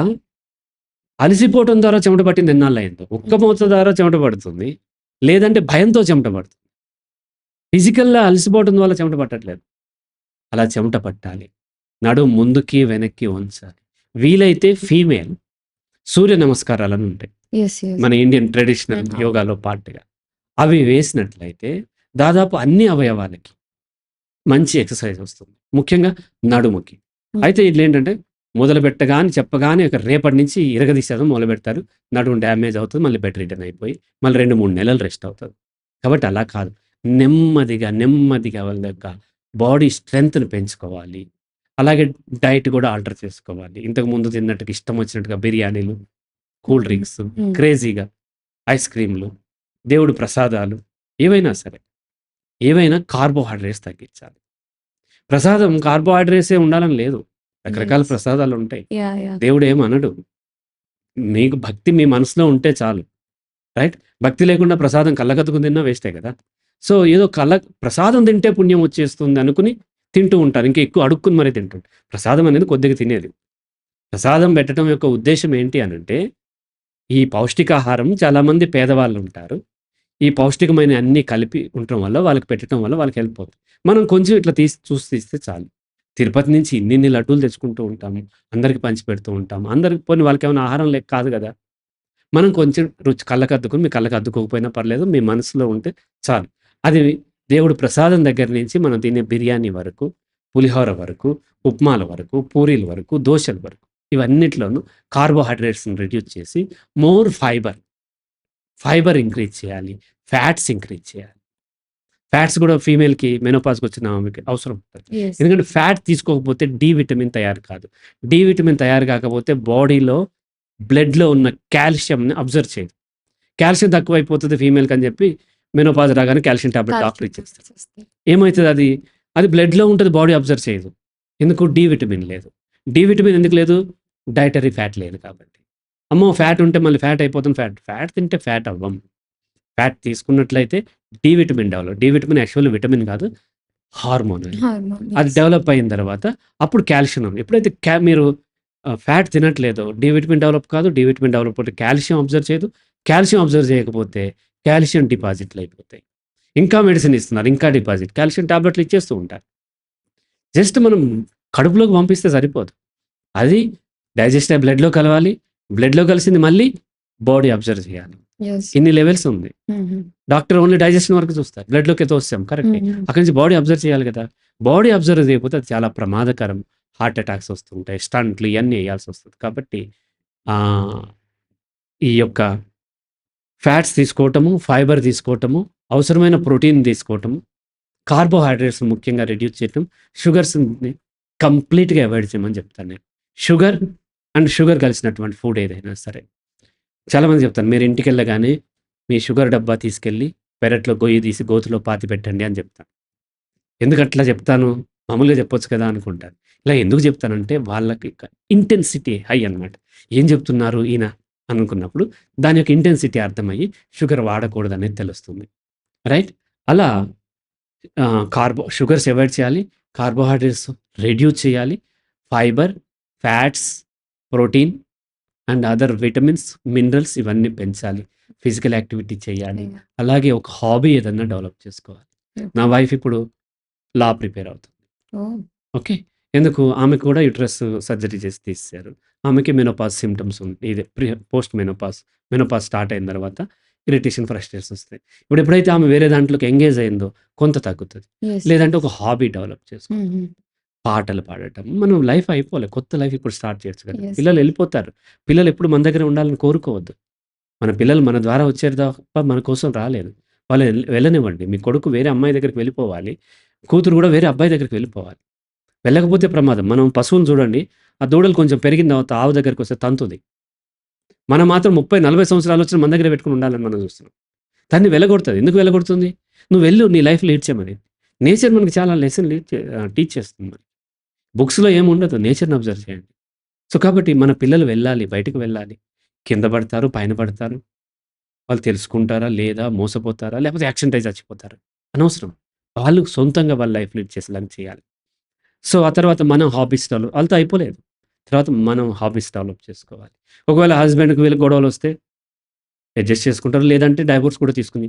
అలసిపోవటం ద్వారా చెమట పట్టింది ఎన్నాళ్ళయిందో. ఉక్కపోత ద్వారా చెమట పడుతుంది. లేదంటే భయంతో చెమట పడుతుంది. ఫిజికల్‌గా అలసిపోవటం వల్ల చెమట పట్టట్లేదు. అలా చెమట పట్టాలి. నడుము ముందుకి, వెనక్కి వంచాలి. వీలైతే ఫీమేల్ సూర్య నమస్కారాలని ఉంటాయి. యెస్. యెస్. మన ఇండియన్ ట్రెడిషనల్ అవును. యోగాలో పార్ట్‌గా. అవి వేసినట్లయితే దాదాపు అన్ని అవయవాలకి మంచి ఎక్సర్‌సైజ్ వస్తుంది. ముఖ్యంగా నడుముకి. హ్మ్. అయితే ఈళ్ళేంటంటే మొదలుపెట్టగానే చెప్పగానే ఇక రేపటి నుంచి ఇరగదీసేయడం మొదలుపెడతారు. నడుము డ్యామేజ్ అవుతది. మళ్ళీ బెడ్ రిటర్న్ అయిపోయి మళ్ళీ 2, 3 నెలలు రెస్ట్ అవుతది. కాబట్టి అలా కాదు. నెమ్మదిగా, నెమ్మదిగా వాళ్ళ యొక్క బాడీ స్ట్రెంగ్త్‌ని పెంచుకోవాలి. అలాగే డైట్ కూడా ఆల్టర్ చేసుకోవాలి. ఇంతకు ముందు తిన్నట్టుగా ఇష్టం వచ్చినట్టుగా బిర్యానీలు, కూల్ డ్రింక్స్, హ్మ్. క్రేజీగా ఐస్ క్రీమ్‌లు, దేవుడి ప్రసాదాలు ఏవైనా సరే. ఏవైనా కార్బోహైడ్రేట్స్ తగ్గించాలి. ప్రసాదం కార్బోహైడ్రేట్సే ఉండాలని లేదు. రకరకాల యెస్. ప్రసాదాలుంటాయి. యాహ్! దేవుడేమనడు. మీకు భక్తి మీ మనసులో ఉంటే చాలు. రైట్? భక్తి లేకుండా ప్రసాదం కళ్ళకద్దుకుని తిన్నా వేస్టే కదా! సో, ఏదో ప్రసాదం తింటే పుణ్యం వచ్చేస్తుంది అనుకుని తింటూ ఉంటారు. ఇంకా ఎక్కువ అడుక్కుని మరీ తింటుంటారు. ప్రసాదం అనేది కొద్దిగా తినేది. ప్రసాదం పెట్టడం యొక్క ఉద్దేశ్యం ఏంటి అనంటే, ఈ పౌష్టికాహారం చాలామంది పేదవాళ్ళుంటారు. ఈ పౌష్టికమైన అన్నీ కలిపి ఉండటం వల్ల వాళ్ళకి పెట్టడం వల్ల వాళ్ళకి హెల్ప్ అవుతుంది. మనం కొంచెం ఇట్లా చూసి తీస్తే చాలు. తిరుపతి నుంచి ఇన్నిన్ని లడ్డూలు తెచ్చుకుంటూ ఉంటాము. అందరికి పంచిపెడుతూ ఉంటాము. అందరికి పోనీ వాళ్ళకేమైనా ఆహారం లెక్క కాదు గదా! మనం కొంచెం రుచి కళ్ళకద్దుకొని, మీ కళ్ళకద్దుకోకపోయినా పర్లేదు. మీ మనసులో ఉంటే చాలు. అది దేవుడు ప్రసాదం దగ్గర నుంచి మనం తినే బిర్యానీ వరకు, పులిహోర వరకు, ఉప్మాల వరకు, పూరీల వరకు, దోసల వరకు ఇవన్నిట్లోనూ కార్బోహైడ్రేట్స్‌ని రిడ్యూస్ చేసి మోర్ ఫైబర్ ఇంక్రీజ్ చేయాలి. ఫ్యాట్స్ ఇంక్రీజ్ చేయాలి. ఫ్యాట్స్ గూడా ఫీమేల్‌కి మెనోపాజ్‌కొచ్చిన ఆమెకి అవసరం ఉంటది. యెస్. ఎందుకంటే ఫ్యాట్ తీసుకోకపోతే డి విటమిన్ తయారు కాదు. డి విటమిన్ తయారు కాకపోతే బాడీలో బ్లడ్‌లో ఉన్న కాల్షియంని అబ్జర్వ్ చేయదు. కాల్షియం తక్కువైపోతది ఫీమేల్‌కి అని చెప్పి మెనోపాజ్ రాగానే కాల్షియం టాబ్లెట్ డాక్టర్ ఇచ్చేస్తాడు. ఏమైతది అది? అది బ్లడ్‌లో ఉంటది బాడీ అబ్జర్వ్ చేయదు. ఎందుకు? డి విటమిన్ లేదు. డి విటమిన్ ఎందుకు లేదు? డైటరీ ఫ్యాట్ లేదు కాబట్టి. అమ్మో! ఫ్యాట్ ఉంటే మళ్ళీ ఫ్యాట్ అయిపోతాం ఫ్యాట్ తింటే ఫ్యాట్ అవ్వం. ఫ్యాట్ తీసుకున్నట్లయితే D vitamin develop. D vitamin actually vitamin కాదు. హార్మోన్ అది. హార్మోన్. అది యెస్. డెవలప్ అయిన తర్వాత అప్పుడు కాల్షియం ఉంది. ఎప్పుడైతే మీరు ఫ్యాట్ తినట్లేదో డి విటమిన్ డెవలప్ కాదు. డి విటమిన్ డెవలప్ అవుతే కాల్షియం అబ్జర్వ్ చేయదు. కాల్షియం అబ్జర్వ్ చేయకపోతే కాల్షియం డిపాజిట్లు అయిపోతాయి. ఇంకా మెడిసిన్ ఇస్తున్నారు. ఇంకా డిపాజిట్. కాల్షియం టాబ్లెట్లు ఇచ్చేస్తూ ఉంటారు. జస్ట్ మనం కడుపులోకి పంపిస్తే సరిపోదు. అది డైజెస్ట్ అయ్యి బ్లడ్‌లో కలవాలి. బ్లడ్‌లో కలిసింది మళ్ళీ బాడీ అబ్జర్వ్ చేయాలి. యెస్. ఇన్ని లెవెల్స్ ఉంది. హుహు. డాక్టర్ ఓన్లీ డైజెషన్ వరకు చూస్తారు. బ్లడ్‌లోకి తోసేసాం కరెక్టే. హుహు. అక్కడి నుంచి బాడీ అబ్జర్వ్ చేయాలి కదా! బాడీ అబ్జర్వ్ చేయకపోతే అది చాలా ప్రమాదకరం. హార్ట్ అటాక్స్ వస్తుంటాయి. స్టంట్లు ఇయన్నీ ఎయాల్సొస్తది. కాబట్టి ఆహ్, ఈ యొక్క ఫ్యాట్స్ తీసుకోవటము, ఫైబర్ తీసుకోవటము, అవసరమైన ప్రోటీన్ తీసుకోవటము, కార్బోహైడ్రేట్స్ ముఖ్యంగా రిడ్యూస్ చేయటం, షుగర్స్‌ని కంప్లీట్‌గా అవాయిడ్ చేయమని చెప్తాను నేను. షుగర్ అండ్ షుగర్ కలిసినటువంటి ఫుడ్ ఏదైనా సరే. చాలామంది చెప్తాను మీరు ఇంటికెళ్ళగానే మీ షుగర్ డబ్బా తీసుకెళ్ళి పెరట్లో గొయ్యి తీసి గోతిలో పాతిపెట్టండి అని చెప్తాను. ఎందుకట్లా చెప్తాను? మామూలుగా చెప్పొచ్చు కదా అనుకుంటారు. ఇలా ఎందుకు చెప్తానంటే వాళ్ళకి ఇంటెన్సిటీ హై అనమాట. ఏం చెప్తున్నారు ఈయన అనుకున్నప్పుడు దాని యొక్క ఇంటెన్సిటీ అర్థమయ్యి షుగర్ వాడకూడదనేది తెలుస్తుంది. రైట్? అలా షుగర్స్ అవాయిడ్ చేయాలి. కార్బోహైడ్రేట్స్ రెడ్యూస్ చేయాలి. Fibre, fats, protein and other vitamins, minerals ఇవన్నీ పెంచాలి. ఫిజికల్ యాక్టివిటీ చేయాలి. యాహ్! అలాగే ఒక హాబీ ఏదన్నా డెవలప్ చేసుకోవాలి. నా ఓకే. వైఫ్ ఇప్పుడు లా ప్రిపేర్ అవుతుంది. ఓహ్! ఓకే. ఎందుకు? ఆమెకు కూడా యూట్రస్ సర్జరీ చేసి తీసేశారు. ఆమెకి మెనోపాజ్ సింప్టమ్స్ ఇది పోస్ట్ మెనోపాజ్ స్టార్ట్ అయిన తర్వాత ఇరిటేషన్, ఫ్రస్ట్రేషన్స్ వస్తాయి. ఇప్పుడు ఎప్పుడైతే ఆమె వేరే దాంట్లోకి ఎంగేజ్ అయిందో కొంత తగ్గుతది. యెస్. లేదంటే ఒక హాబీ డెవలప్ చేసుకో. హుహు. పాటలు పాడటం. మనం లైఫ్ అయిపోలే. కొత్త లైఫ్ ఇప్పుడు స్టార్ట్ చేయొచ్చు కదా! యెస్. పిల్లలు ఎళ్ళిపోతారు. పిల్లలు ఎప్పుడు మన దగ్గర ఉండాలని కోరుకోవద్దు. మన పిల్లలు మన ద్వారా వచ్చారు తప్ప మన కోసం రాలేదు. వాళ్ళు వెళ్ళనివ్వండి. మీ కొడుకు వేరే అమ్మాయి దగ్గరికి వెళ్ళిపోవాలి. కూతురు కూడా వేరే అబ్బాయి దగ్గరికి వెళ్ళిపోవాలి. వెళ్ళకపోతే ప్రమాదం. మనం పశువుని చూడండి. ఆ దూడలు కొంచెం పెరిగిన తర్వాత ఆవు దగ్గరికొస్తే తంతుది. మనం మాత్రం 30, 40 సంవత్సరాలొచ్చినా మన దగ్గరే పెట్టుకొని ఉండాలని మనం చూస్తున్నాం. దాన్ని వెళ్ళగొడతది. ఎందుకు వెళ్ళగొడుతుంది? నువ్వు వెళ్ళు నీ లైఫ్ లీడ్ చేయమని. నేచర్ మనకి చాలా లెసన్ టీచ్ చేస్తుంది మనకి. బుక్స్‌లో ఏముండదు. నేచర్‌ని అబ్జర్వ్ చేయండి. సో, కాబట్టి మన పిల్లలు వెళ్ళాలి. బయటకి వెళ్ళాలి. కింద పడతారు, పైన పడతారు. వాళ్ళు తెలుసుకుంటారా? లేదా? మోసపోతారా? లేకపోతే యాక్సిడెంట్ అయ్యి చచ్చిపోతారా? అనవసరం. వాళ్ళు సొంతంగా వాళ్ళ లైఫ్ లీడ్ చేసేలాగా చేయాలి. సో, ఆ తర్వాత మనం హాబీస్ డెవలప్ వాళ్ళతో అయిపోలేదు. తర్వాత మనం హాబీస్ డెవలప్ చేసుకోవాలి. ఒకవేళ హస్బెండ్‌కి వీళ్ళకి గొడవలొస్తే అడ్జస్ట్ చేసుకుంటారు. లేదంటే డైవోర్స్ కూడా తీసుకొని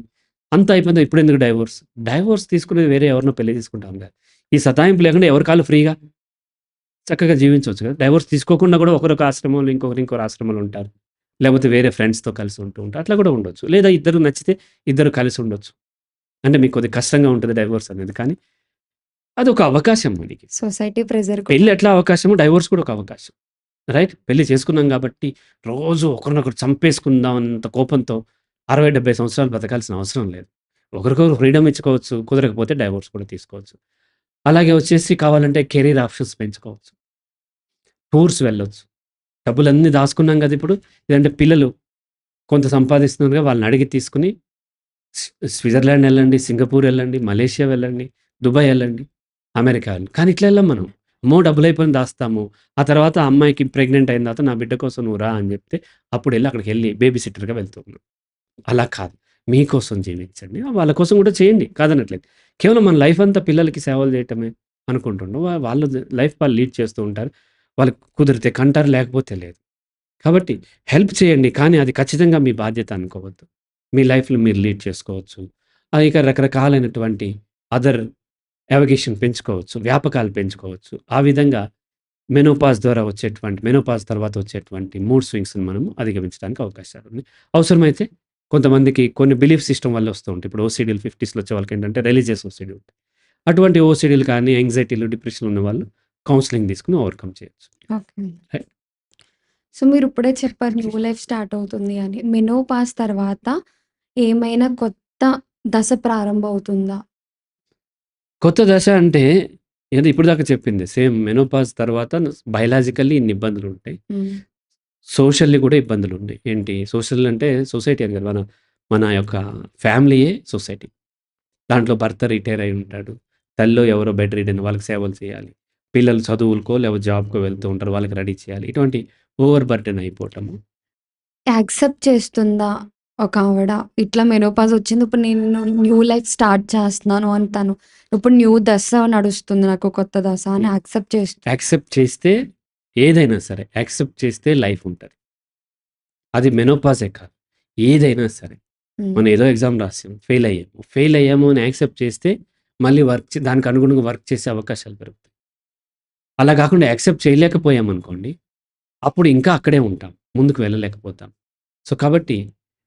అంతా అయిపోయింది ఇప్పుడెందుకు డైవోర్స్? డైవోర్స్ తీసుకునేది వేరే ఎవరినో పెళ్లి చేసుకుంటాం కదా! ఈ సతాయింపు లేకుండా ఎవరి కాళ్ళు ఫ్రీగా చక్కగా జీవించొచ్చు కదా! డైవోర్స్ తీసుకోకుండా కూడా ఒకరొక ఆశ్రమంలో, ఇంకొకరు ఇంకో ఆశ్రమంలో ఉంటారు. లేకపోతే వేరే ఫ్రెండ్స్‌తో కలిసి ఉంటూ ఉంటారు. అట్లా కూడా ఉండొచ్చు. లేదా ఇద్దరు నచ్చితే ఇద్దరు కలిసి ఉండొచ్చు. అంటే మీకు కొద్దిగా కష్టంగా ఉంటది డైవోర్స్ అనేది. కానీ అదొక అవకాశం మనకి. సొసైటీ ప్రెషర్ కూడా. పెళ్లి ఎట్లా అవకాశమో డైవోర్స్ కూడా ఒక అవకాశం. రైట్? పెళ్లి చేసుకున్నాం కాబట్టి రోజు ఒకరినొకరు చంపేసుకుందాం అన్నంత కోపంతో 60, 70 సంవత్సరాలు బతకాల్సిన అవసరం లేదు. ఒకరికొకరు ఫ్రీడమ్ ఇచ్చుకోవచ్చు. కుదరకపోతే డైవోర్స్ కూడా తీసుకోవచ్చు. అలాగే వచ్చేసి కావాలంటే కెరీర్ ఆప్షన్స్ పెంచుకోవచ్చు. టూర్స్ వెళ్ళొచ్చు. డబ్బులన్నీ దాసుకున్నాం గదా! ఇప్పుడు. లేదంటే పిల్లలు కొంత సంపాదిస్తున్నారుగా వాళ్ళని అడిగి తీసుకొని స్విట్జర్లాండ్ ఎళ్ళండి, సింగపూర్ ఎళ్ళండి, మలేషియా వెళ్ళండి, దుబాయ్ ఎళ్ళండి, అమెరికా ఎళ్ళండి. కానీ ఇట్లా ఎళ్ళం మనం. అమ్మో! డబ్బులయిపోయింది దాస్తాము. ఆ తర్వాత ఆ అమ్మాయికి ప్రెగ్నెంట్ అయిన తర్వాత నా బిడ్డ కోసం నువ్వు రా అని జెప్తే అప్పుడెళ్ళి అక్కడికెళ్ళి బేబీ సిట్టర్‌గా వెళ్తూ ఉన్నాం. అలా కాదు. మీకోసం జీవించండి. వాళ్ళ కోసం కూడా చేయండి కాదనట్లేదు. కేవలం మన లైఫ్ అంతా పిల్లలకి సేవలు చేయటమే అనుకుంటుండం. వాళ్ళు లైఫ్ వాళ్ళు లీడ్ చేస్తూ ఉంటారు. వాళ్ళకి కుదిరితే కంటారు లేకపోతే లేదు. కాబట్టి హెల్ప్ చేయండి. కానీ అది ఖచ్చితంగా మీ బాధ్యత అనుకోవద్దు. మీ లైఫ్‌లో మీరు లీడ్ చేసుకోవచ్చు. ఇక రకరకాలైనటువంటి అదర్ యావిగేషన్ పెంచుకోవచ్చు. వ్యాపకాలు పెంచుకోవచ్చు. ఆ విధంగా మెనోపాజ్ ద్వారా వచ్చేటువంటి మెనోపాజ్ తర్వాత వచ్చేటువంటి మూడ్ స్వింగ్స్‌ని మనము అధిగమించడానికి అవకాశాలున్నాయి. అవసరమైతే కొంతమందికి కొన్ని బిలీఫ్ సిస్టమ్ వల్ల వస్తూ ఉంటాయి. ఇప్పుడు ఓసీడీలు 50స్‌లో వచ్చే వాళ్ళకేంటంటే రిలీజియస్ ఓసీడీ ఉంటాయి. అటువంటి ఓసీడీలు కానీ, యాంగ్జైటీలు, డిప్రెషన్‌లు ఉన్నవాళ్ళు కౌన్సెలింగ్ తీసుకొని ఓవర్‌కమ్ చేయొచ్చు. ఓకే. రైట్. సో, మీరిప్పుడే చెప్పారు న్యూ లైఫ్ స్టార్ట్ అవుతుంది అని. మెనోపాజ్ తర్వాత ఏమైనా కొత్త దశ ప్రారంభమవుతుందా? కొత్త దశ అంటే ఏదో ఇప్పటిదాకా చెప్పింది. సేమ్ మెనోపాజ్ తర్వాత బయోలాజికల్లీ ఇన్ని ఇబ్బందులుంటాయి. హ్మ్. సోషల్లీ కూడా ఇబ్బందులుంటాయి. ఏంటి సోషల్ అంటే సొసైటీ అని కాదు. మన యొక్క ఫ్యామిలీయే సొసైటీ. దాంట్లో భర్త రిటైర్ అయ్యి ఉంటాడు. తల్లో ఎవరో బెడ్ రిడెన్ వాళ్ళకి సేవలు చేయాలి. పిల్లలు చదువులకో లేకపోతే జాబ్‌కో వెళ్తూ ఉంటారు. వాళ్ళకి రెడీ చేయాలి. ఇటువంటి ఓవర్ బర్డెన్ అయిపోవటము. యాక్సెప్ట్ చేస్తుందా ఒకావిడ? ఇట్లా మెనోపాజ్ వచ్చింది. ఇప్పుడు నేను న్యూ లైఫ్ స్టార్ట్ చేస్తున్నాను అని తను. ఇప్పుడు న్యూ దశ నడుస్తుంది నాకు కొత్త దశ అని యాక్సెప్ట్ చేస్తుంది. యాక్సెప్ట్ చేస్తే ఏదైనా సరే యాక్సెప్ట్ చేస్తే లైఫ్ ఉంటది. అది మెనోపాజే కాదు. ఏదైనా సరే. హ్మ్. మనం ఏదో ఎగ్జామ్ రాసాం. ఫెయిల్ అయ్యాము. ఫెయిల్ అయ్యాము అని యాక్సెప్ట్ చేస్తే మళ్ళీ దానికి అనుగుణంగా వర్క్ చేసే అవకాశాలు పెరుగుతాయి. అలా కాకుండా యాక్సెప్ట్ చేయలేకపోయామనుకోండి, అప్పుడు ఇంకా అక్కడే ఉంటాం. ముందుకు వెళ్ళలేకపోతాం. సో, కాబట్టి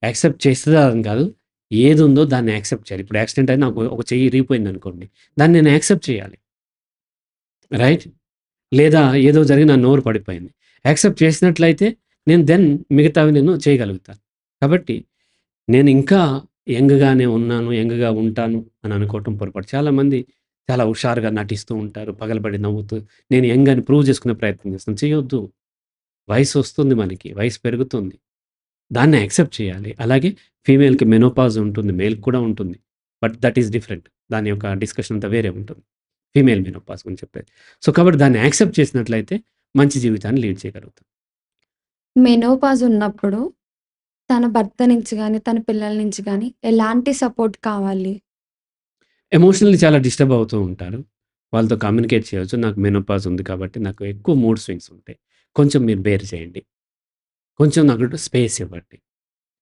యాక్సెప్ట్ చేస్తదా అని కాదు. ఏదుందో దాన్ని యాక్సెప్ట్ చేయాలి. ఇప్పుడు యాక్సిడెంట్ అయింది నాకు ఒక చెయ్యి ఇరిగిపోయిందనుకోండి. దాన్ని నేను యాక్సెప్ట్ చేయాలి. రైట్? లేదా ఏదో జరిగి నా నోరు పడిపోయింది. యాక్సెప్ట్ చేసినట్లయితే నేను మిగతావి నేను చేయగలుగుతాను. కాబట్టి నేను ఇంకా యంగ్‌గానే ఉన్నాను, యంగ్‌గా ఉంటాను అని అనుకోవటం పొరపాటు. చాలామంది చాలా హుషారుగా నటిస్తూ ఉంటారు. పగలబడి నవ్వుతూ నేను యంగ్ అని ప్రూవ్ చేసుకునే ప్రయత్నం చేస్తాను. చేయొద్దు. వయసొస్తుంది మనకి. వయసు పెరుగుతుంది. దాన్ని యాక్సెప్ట్ చేయాలి. అలాగే ఫీమేల్‌కి మెనోపాజ్ ఉంటుంది. మేల్‌కి కూడా ఉంటుంది. But that is different. దాని యొక్క డిస్కషన్ అంతా వేరే ఉంటుంది. ఫీమేల్ మెనోపాజ్ గురించి చెప్పేది. సో, కాబట్టి దాన్ని యాక్సెప్ట్ చేసినట్లయితే మంచి జీవితాన్ని లీడ్ చేయగలుగుతాం. మెనోపాజ్ ఉన్నప్పుడు తన భర్త నుంచి గాని, తన పిల్లల నుంచి గాని ఎలాంటి సపోర్ట్ కావాలి? ఎమోషనల్లీ చాలా డిస్టర్బ్ అవుతూ ఉంటారు. వాళ్ళతో కమ్యూనికేట్ చేయొచ్చు. నాకు మెనోపాజ్ ఉంది కాబట్టి నాకు ఎక్కువ మూడ్ స్వింగ్స్ ఉంటాయి. కొంచెం మీరు బేర్ చేయండి. కొంచెం నాకు స్పేస్ ఇవ్వండి.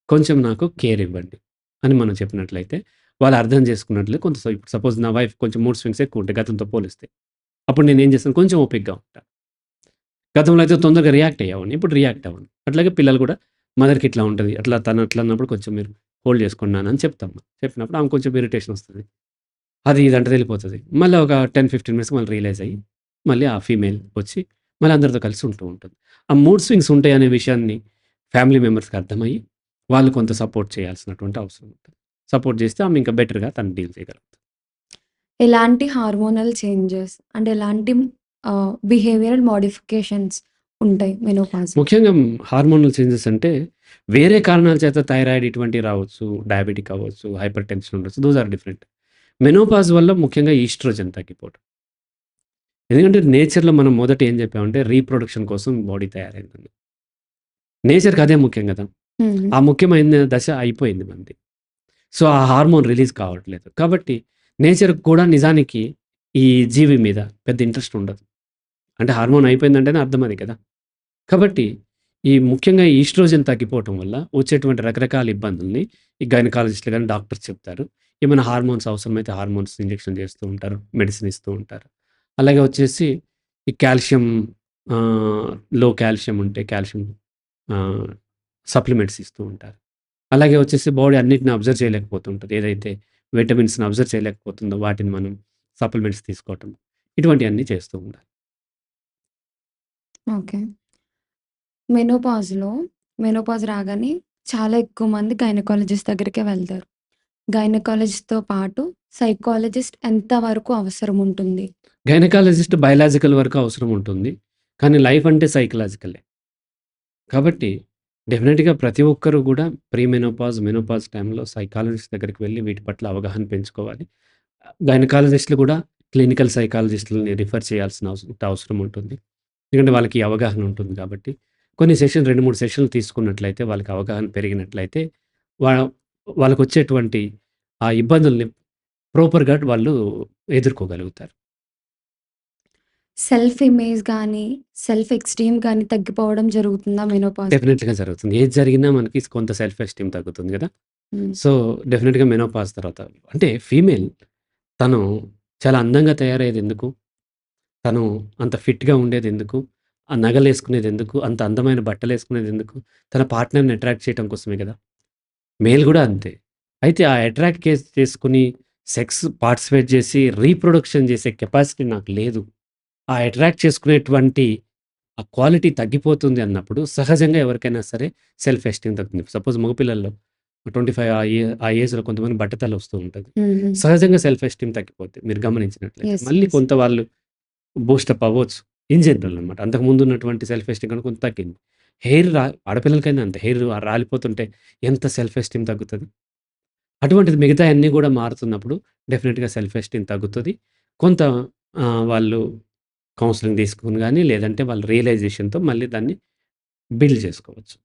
కొంచెం నాకు కేర్ ఇవ్వండి. అని మనం చెప్పినట్లయితే వాళ్ళు అర్థం చేసుకున్నట్లే కొంత ఇప్పుడు సపోజ్ నా వైఫ్ కొంచెం మూడ్ స్వింగ్స్ ఎక్కువ ఉంటాయి గతంతో పోలిస్తే. అప్పుడు నేనేం చేస్తాను కొంచెం ఓపికగా ఉంటా. గతంలో అయితే తొందరగా రియాక్ట్ అయ్యేవాడిని. ఇప్పుడు రియాక్ట్ అవ్వను. అట్లాగే పిల్లలు కూడా మదర్‌కి ఇట్లా ఉంటది. అట్లా తను అట్లా అన్నప్పుడు కొంచెం మీరు హోల్డ్ చేసుకోండి నాన్న అని చెప్తాం. చెప్పినప్పుడు ఆమెకు కొంచెం ఇరిటేషన్ వస్తది. అది ఇది అంటది ఎళ్ళిపోతది. మళ్ళా ఒక 10, 15 మినిట్స్‌కి మళ్ళీ రియలైజ్ అయ్యి, మళ్ళీ ఆ ఫీమేల్ వచ్చి మళ్ళీ అందరితో కలిసి ఉంటూ ఉంటుంది. ఆ మూడ్ స్వింగ్స్ ఉంటాయి అనే విషయాన్ని ఫ్యామిలీ మెంబర్స్‌కి అర్థమయ్యి, వాళ్ళు కొంత సపోర్ట్ చేయాల్సినటువంటి అవసరం ఉంటుంది. సపోర్ట్ చేస్తే ఆమె ఇంకా బెటర్‌గా తను డీల్ చేయగలుగుతది. ఎలాంటి హార్మోనల్ చేంజెస్ అంటే ఎలాంటి బిహేవియరల్ మోడిఫికేషన్స్ ఉంటాయి మెనోపాజ్‌లో? ముఖ్యంగా హార్మోనల్ చేంజెస్ అంటే వేరే కారణాల చేత థైరాయిడ్ ఇటువంటివి రావచ్చు, డయాబెటిక్ అవ్వచ్చు, హైపర్ టెన్షన్ ఉండొచ్చు. Those are different. మెనోపాజ్ వల్ల ముఖ్యంగా ఈస్ట్రోజన్ తగ్గిపోవడం. ఎందుకంటే నేచర్‌లో మనం మొదట ఏం చెప్పామంటే రీప్రొడక్షన్ కోసం బాడీ తయారైందని. నేచర్‌కి అదే ముఖ్యం గదా! హ్మ్. ఆ ముఖ్యమైన దశ అయిపోయింది మనది. సో, ఆ హార్మోన్ రిలీజ్ కావట్లేదు. కాబట్టి నేచర్‌కి కూడా నిజానికి ఈ జీవి మీద పెద్ద ఇంట్రెస్ట్ ఉండదు. అంటే హార్మోన్ అయిపోయిందంటేనే అర్థం అది కదా! కాబట్టి ఈ ముఖ్యంగా ఈస్ట్రోజన్ తగ్గిపోవటం వల్ల వచ్చేటువంటి రకరకాల ఇబ్బందుల్ని ఈ గైనకాలజిస్ట్‌లు గాని, డాక్టర్స్ చెప్తారు. ఏమైనా హార్మోన్స్ అవసరమైతే హార్మోన్స్ ఇంజెక్షన్ చేస్తూ ఉంటారు. మెడిసిన్ ఇస్తూ ఉంటారు. అలాగే వచ్చేసి ఈ కాల్షియం ఆహ్, లో కాల్షియం ఉంటే కాల్షియం ఆహ్, సప్లిమెంట్స్ ఇస్తూ ఉంటారు. అలాగే వచ్చేసి బాడీ అన్నిటిని అబ్జర్వ్ చేయలేకపోతుంటది. ఏదైతే విటమిన్స్‌ని అబ్జర్వ్ చేయలేకపోతుందో వాటిని మనం సప్లిమెంట్స్ తీసుకోవటం. ఇటువంటియన్నీ చేస్తూ ఉండాలి. ఓకే. మెనోపాజ్‌లో మెనోపాజ్ రాగానే చాలా ఎక్కువ మంది గైనకాలజిస్ట్ దగ్గరికే వెళ్తారు. గైనకాలజిస్ట్‌తో పాటు సైకాలజిస్ట్ ఎంత వరకు అవసరం ఉంటుంది? గైనకాలజిస్ట్ బయలాజికల్ వరకు అవసరం ఉంటుంది. కానీ లైఫ్ అంటే సైకలాజికలే. కాబట్టి డెఫినిట్‌గా ప్రతి ఒక్కరు గూడా మెనోపాజ్, మెనోపాజ్ టైంలో సైకాలజిస్ట్ దగ్గరికి వెళ్లి వీటి పట్ల అవగాహన పెంచుకోవాలి. గైనకాలజిస్ట్‌లు గూడా క్లినికల్ సైకాలజిస్ట్‌లని రిఫర్ చేయాల్సిన అవసరం ఉంటుంది. ఎందుకంటే వాళ్ళకి ఈ అవగాహన ఉంటుంది కాబట్టి. కొన్ని సెషన్ 2, 3 సెషన్‌లు తీసుకున్నట్లయితే వాళ్ళకి అవగాహన పెరిగినట్లయితే వా వాళ్ళకొచ్చేటువంటి ఆ ఇబ్బందుల్ని ప్రాపర్‌గా వాళ్ళు ఎదుర్కోగలుగుతారు. సెల్ఫ్ ఇమేజ్ గాని, సెల్ఫ్ ఎస్టీమ్ గాని తగ్గిపోవడం జరుగుతుందా మెనోపాజ్‌లో? డెఫినిట్‌గా జరుగుతుంది. ఏది జరిగినా మనకి కొంత సెల్ఫ్ ఎస్టీమ్ తగ్గుతుంది గదా! హ్మ్. సో, డెఫినిట్‌గా మెనోపాజ్ తర్వాత అంటే ఫీమేల్ తను చాలా అందంగా తయారయ్యేదెందుకు? తను అంత ఫిట్‌గా ఉండేదెందుకు? ఆ నగలేసుకునేదెందుకు? అంత అందమైన బట్టలేసుకునేదెందుకు? తన పార్ట్నర్‌ని అట్రాక్ట్ చేయటం కోసమే గదా! మేల్ గూడా అంతే. అయితే ఆ అట్రాక్ట్ చేసుకొని సెక్స్ పార్టిసిపేట్ జేసి రీప్రొడక్షన్ జేసే కెపాసిటీ నాకు లేదు. ఆ అట్రాక్ట్ చేసుకునేటువంటి ఆ క్వాలిటీ తగ్గిపోతుంది అన్నప్పుడు సహజంగా ఎవరికైనా సరే సెల్ఫ్ ఎస్టీమ్ తగ్గుతుంది. సపోజ్ మగపిల్లల్లో 25 ఆ ఏజ్‌లో కొంతమంది బట్టతల వస్తూ ఉంటది. హ్మ్. హ్మ్. సహజంగా సెల్ఫ్ ఎస్టీమ్ తగ్గిపోద్ది. మీరు గమనించినట్లయితే. యెస్. మళ్ళీ యెస్. కొంత వాళ్ళు బూస్టప్ అవ్వచ్చు. ఇన్ జనరల్ అనమాట. అంతకుముందు ఉన్నటువంటి సెల్ఫ్ ఎస్టీమ్ కన్నా కొంత తగ్గింది. హెయిర్ ఆడపిల్లలకైనా అంతే. హెయిర్ రాలిపోతుంటే ఎంత సెల్ఫ్ ఎస్టీమ్ తగ్గుతది. అటువంటిది మిగతాయన్నీ గూడా మారుతున్నప్పుడు డెఫినిట్‌గా సెల్ఫ్ ఎస్టీమ్ తగ్గుతది. కొంత వాళ్ళు కౌన్సెలింగ్ తీసుకొని గాని, లేదంటే వాళ్ళ రియలైజేషన్‌తో మళ్ళీ దాన్ని బిల్డ్ చేసుకోవచ్చు.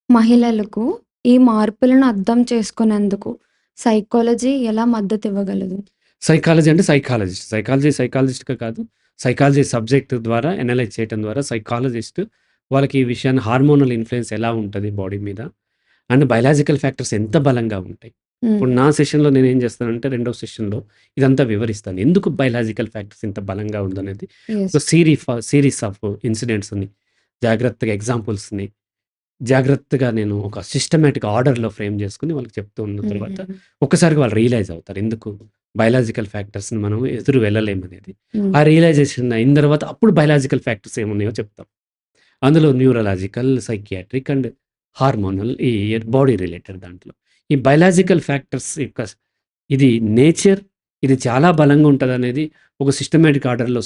మహిళలకు ఈ మార్పులను అర్థం చేసుకునేందుకు సైకాలజీ ఎలా మద్దతివ్వగలదు? సైకాలజీ అంటే సైకాలజిస్ట్. సైకాలజిస్ట్‌గా కాదు. సైకాలజీ సబ్జెక్ట్ ద్వారా అనలైజ్ చేయటం ద్వారా సైకాలజిస్ట్ వాళ్ళకి ఈ విషయాన్ని హార్మోనల్ ఇన్‌ఫ్లూయెన్స్ ఎలా ఉంటది బాడీ మీద అండ్ బయలాజికల్ ఫ్యాక్టర్స్ ఎంత బలంగా ఉంటాయి. హ్మ్. ఇప్పుడు నా సెషన్‌లో నేనేం చేస్తానంటే రెండో సెషన్‌లో ఇదంతా వివరిస్తాను. ఎందుకు బయలాజికల్ ఫ్యాక్టర్స్ ఇంత బలంగా ఉందనేది యెస్. ఒక సీరీస్ ఆఫ్ ఇన్సిడెంట్స్‌ని జాగ్రత్తగా ఎగ్జాంపుల్స్‌ని జాగ్రత్తగా నేను ఒక సిస్టమాటిక్ ఆర్డర్‌లో ఫ్రేమ్ చేసుకొని వాళ్ళకి చెప్తూ ఉన్న తర్వాత హ్మ్. ఒక్కసారిగా వాళ్ళు రియలైజ్ అవుతారు. ఎందుకు బయలాజికల్ ఫ్యాక్టర్స్‌ని మనం ఎదురు వెళ్ళలేమనేది. హ్మ్. ఆ రియలైజేషన్ అయిన తర్వాత అప్పుడు బయలాజికల్ ఫ్యాక్టర్స్ ఏమున్నాయో చెప్తాం. అందులో న్యూరలాజికల్, సైకియాట్రిక్ అండ్ హార్మోనల్ ఈ బాడీ రిలేటెడ్ దాంట్లో. ఈ బయలాజికల్ ఫ్యాక్టర్స్ యొక్క ఇది నేచర్ ఇది చాలా బలంగా ఉంటదనేది ఒక సిస్టమాటిక్ ఆర్డర్‌లో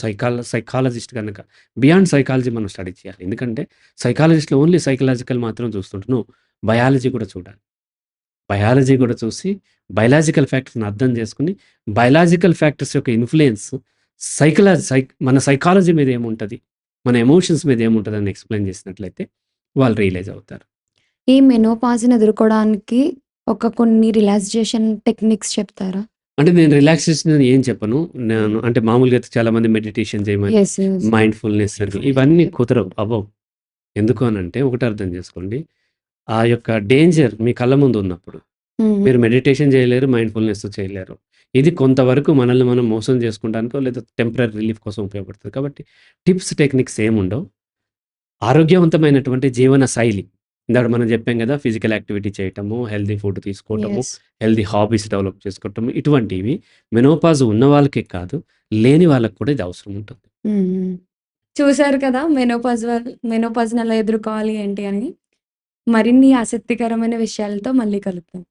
సైకాలజిస్ట్ గనక బియాండ్ సైకాలజీ మనం స్టడీ చేయాలి. ఎందుకంటే సైకాలజిస్ట్‌లో ఓన్లీ సైకలాజికల్ మాత్రం చూస్తుంటారు. నో బయాలజీ కూడా చూడాలి. బయాలజీ కూడా చూసి బయలాజికల్ ఫ్యాక్టర్స్‌ని అర్థం చేసుకొని, బయలాజికల్ ఫ్యాక్టర్స్ యొక్క ఇన్‌ఫ్లూయెన్స్ మన సైకాలజీ మీద ఏముంటది? మన ఎమోషన్స్ మీద ఏముంటదని ఎక్స్‌ప్లెయిన్ చేసినట్లయితే వాళ్ళు రియలైజ్ అవుతారు. ఈ మెనోపాజ్‌ని ఎదుర్కోవడానికి కొన్ని రిలాక్సేషన్ టెక్నిక్స్ చెప్తారా? అంటే నేను రిలాక్సేషన్ అని ఏం చెప్పను. హ్మ్. నేను అంటే మామూలుగా అయితే చాలామంది మెడిటేషన్ చేయమని, యెస్. యెస్. మైండ్‌ఫుల్‌నెస్ అని ఇవన్నీ కుదరవు. అవ్వవు. ఎందుకు అనంటే ఒకటి అర్థం చేసుకోండి. ఆ యొక్క డేంజర్ మీ కళ్ళ ముందు ఉన్నప్పుడు హ్మ్. మీరు మెడిటేషన్ చేయలేరు, మైండ్‌ఫుల్‌నెస్ చేయలేరు. ఇది కొంతవరకు మనల్ని మనం మోసం చేసుకుంటానికో లేదా టెంపరరీ రిలీఫ్ కోసం ఉపయోగపడుతది. కాబట్టి టిప్స్, టెక్నిక్స్ ఏముండవు. ఆరోగ్యవంతమైనటువంటి జీవన శైలి. ఇందాక మనం చెప్పాం గదా! ఫిజికల్ యాక్టివిటీ చేయటము, హెల్తీ ఫుడ్ తీసుకోవటము, యెస్. హెల్తీ హాబీస్ డెవలప్ చేసుకోవటము, ఇటువంటివి మెనోపాజ్ ఉన్న వాళ్ళకే కాదు, లేని వాళ్ళకి కూడా ఇది అవసరం ఉంటుంది. హ్మ్. హ్మ్. చూసారు కదా! మెనోపాజ్‌ని ఎలా ఎదుర్కోవాలి ఏంటి అని. మరిన్ని ఆసక్తికరమైన విషయాలతో మళ్ళీ కలుద్దాం.